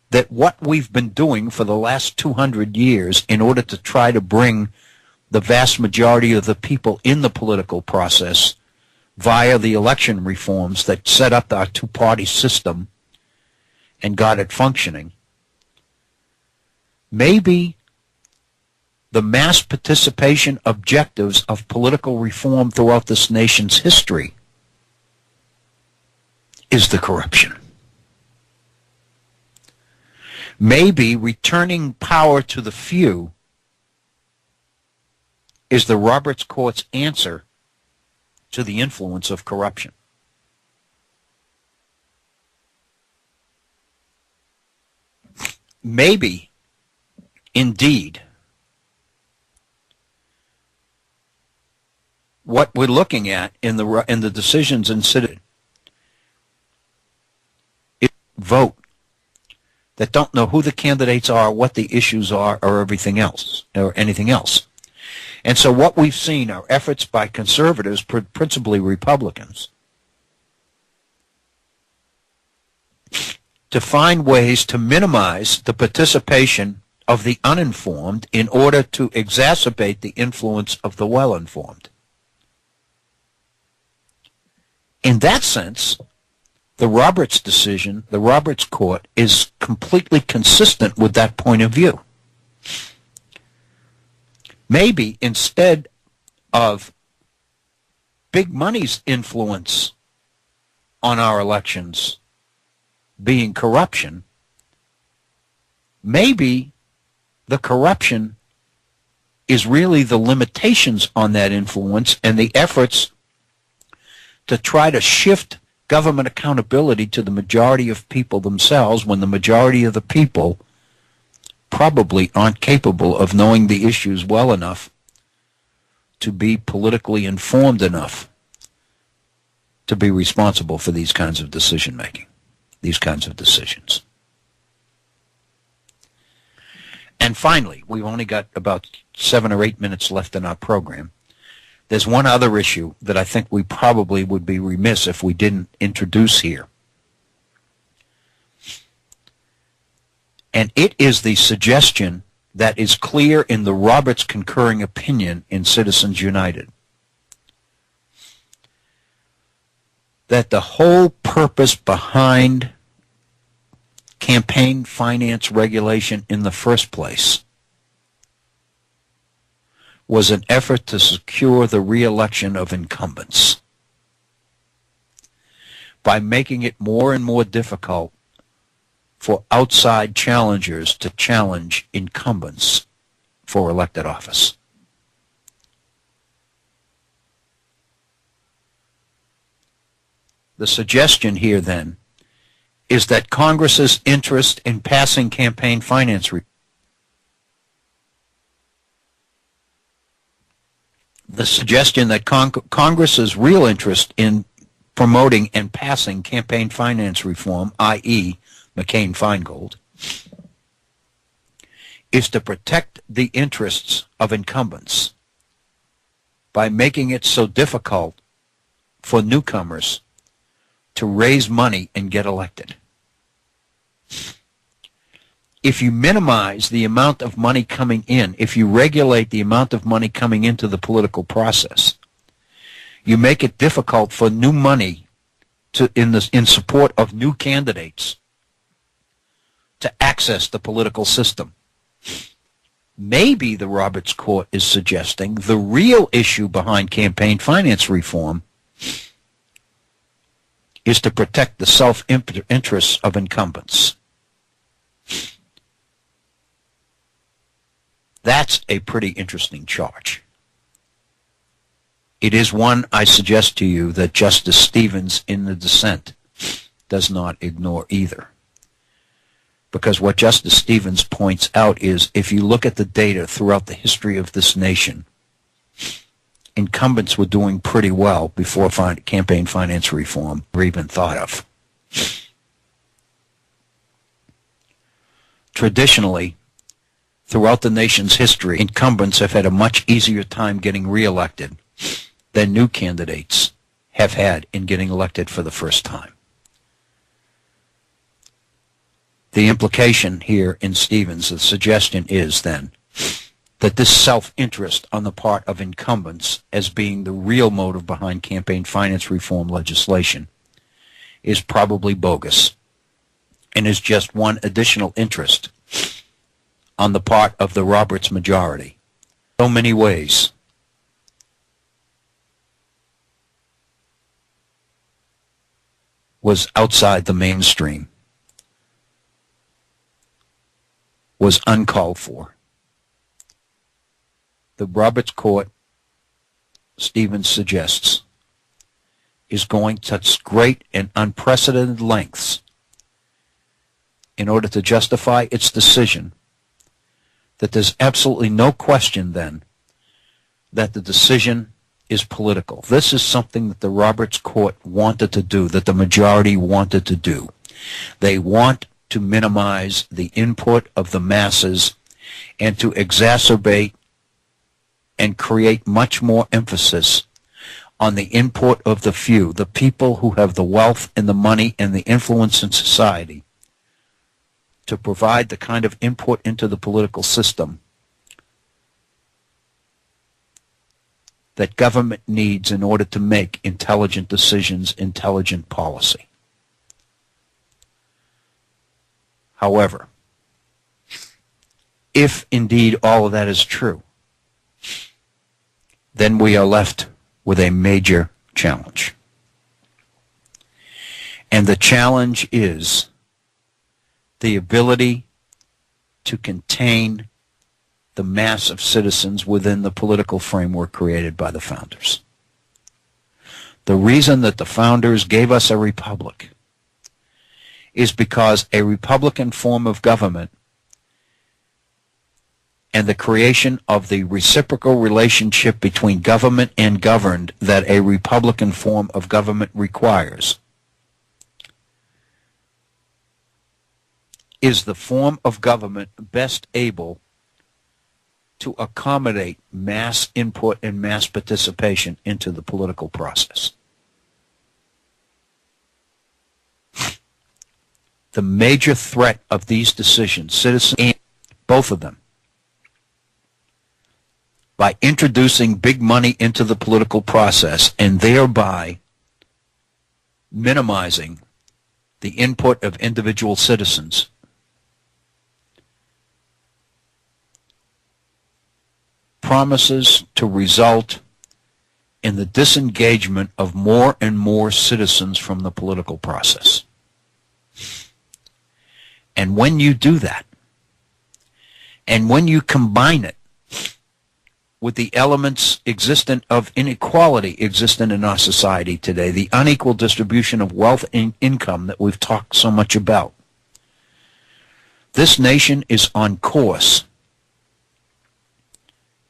that what we've been doing for the last 200 years in order to try to bring the vast majority of the people in the political process via the election reforms that set up our two-party system and got it functioning, maybe the mass participation objectives of political reform throughout this nation's history is the corruption. Maybe returning power to the few is the Roberts Court's answer to the influence of corruption. Maybe, indeed, what we're looking at in the decisions in citizen is vote that don't know who the candidates are, what the issues are, or everything else, or anything else. And so what we've seen are efforts by conservatives, principally Republicans, to find ways to minimize the participation of the uninformed in order to exacerbate the influence of the well-informed. In that sense, the Roberts decision, the Roberts Court, is completely consistent with that point of view. Maybe instead of big money's influence on our elections being corruption, maybe the corruption is really the limitations on that influence and the efforts to try to shift government accountability to the majority of people themselves, when the majority of the people probably aren't capable of knowing the issues well enough to be politically informed enough to be responsible for these kinds of decision making, these kinds of decisions. And finally, we've only got about 7 or 8 minutes left in our program. There's one other issue that I think we probably would be remiss if we didn't introduce here. And it is the suggestion that is clear in the Roberts concurring opinion in Citizens United, that the whole purpose behind campaign finance regulation in the first place was an effort to secure the re-election of incumbents by making it more and more difficult for outside challengers to challenge incumbents for elected office. The suggestion here, then, is that Congress's interest in passing campaign finance the suggestion that Congress's real interest in promoting and passing campaign finance reform, i.e., McCain-Feingold, is to protect the interests of incumbents by making it so difficult for newcomers to raise money and get elected. If you minimize the amount of money coming in, if you regulate the amount of money coming into the political process, you make it difficult for new money in support of new candidates to access the political system. Maybe the Roberts Court is suggesting the real issue behind campaign finance reform is to protect the self-interests of incumbents. That's a pretty interesting charge. It is one, I suggest to you, that Justice Stevens in the dissent does not ignore either. Because what Justice Stevens points out is, if you look at the data throughout the history of this nation, incumbents were doing pretty well before campaign finance reform were even thought of. Traditionally, throughout the nation's history, incumbents have had a much easier time getting reelected than new candidates have had in getting elected for the first time. The implication here in Stevens, the suggestion is then that this self-interest on the part of incumbents as being the real motive behind campaign finance reform legislation is probably bogus and is just one additional interest on the part of the Roberts majority. So many ways was outside the mainstream. was uncalled for. The Roberts Court, Stevens suggests, is going to such great and unprecedented lengths in order to justify its decision that there's absolutely no question then that the decision is political. This is something that the Roberts Court wanted to do, that the majority wanted to do. They want to minimize the input of the masses and to exacerbate and create much more emphasis on the input of the few, the people who have the wealth and the money and the influence in society, to provide the kind of input into the political system that government needs in order to make intelligent decisions, intelligent policy. However, if indeed all of that is true, then we are left with a major challenge. And the challenge is the ability to contain the mass of citizens within the political framework created by the founders. The reason that the founders gave us a republic is because a republican form of government and the creation of the reciprocal relationship between government and governed that a republican form of government requires is the form of government best able to accommodate mass input and mass participation into the political process. The major threat of these decisions, citizens, and both of them, by introducing big money into the political process and thereby minimizing the input of individual citizens, promises to result in the disengagement of more and more citizens from the political process. And when you do that, and when you combine it with the elements existent of inequality existent in our society today, the unequal distribution of wealth and income that we've talked so much about, this nation is on course,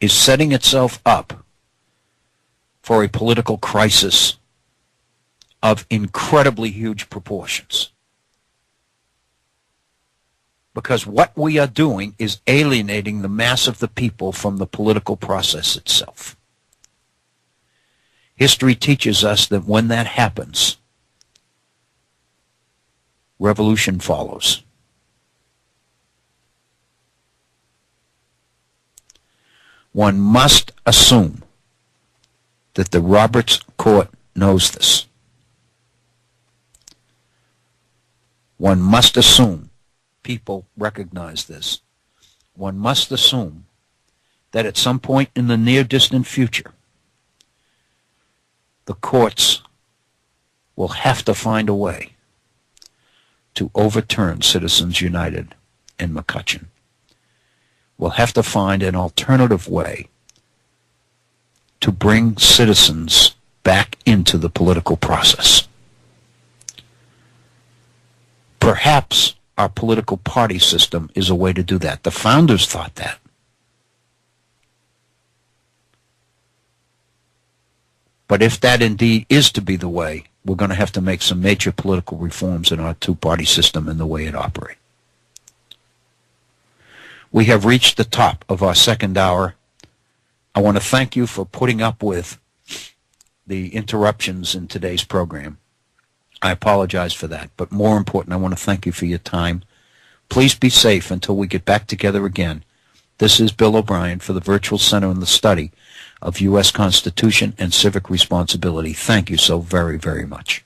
is setting itself up for a political crisis of incredibly huge proportions. Because what we are doing is alienating the mass of the people from the political process itself. History teaches us that when that happens, revolution follows. One must assume that the Roberts Court knows this. One must assume people recognize this. One must assume that at some point in the near distant future, the courts will have to find a way to overturn Citizens United and McCutcheon. We'll have to find an alternative way to bring citizens back into the political process. Perhaps our political party system is a way to do that. The founders thought that. But if that indeed is to be the way, we're going to have to make some major political reforms in our two-party system and the way it operates. We have reached the top of our second hour. I want to thank you for putting up with the interruptions in today's program. I apologize for that, but more important, I want to thank you for your time. Please be safe until we get back together again. This is Bill O'Brien for the Virtual Center on the Study of U.S. Constitution and Civic Responsibility. Thank you so very, very much.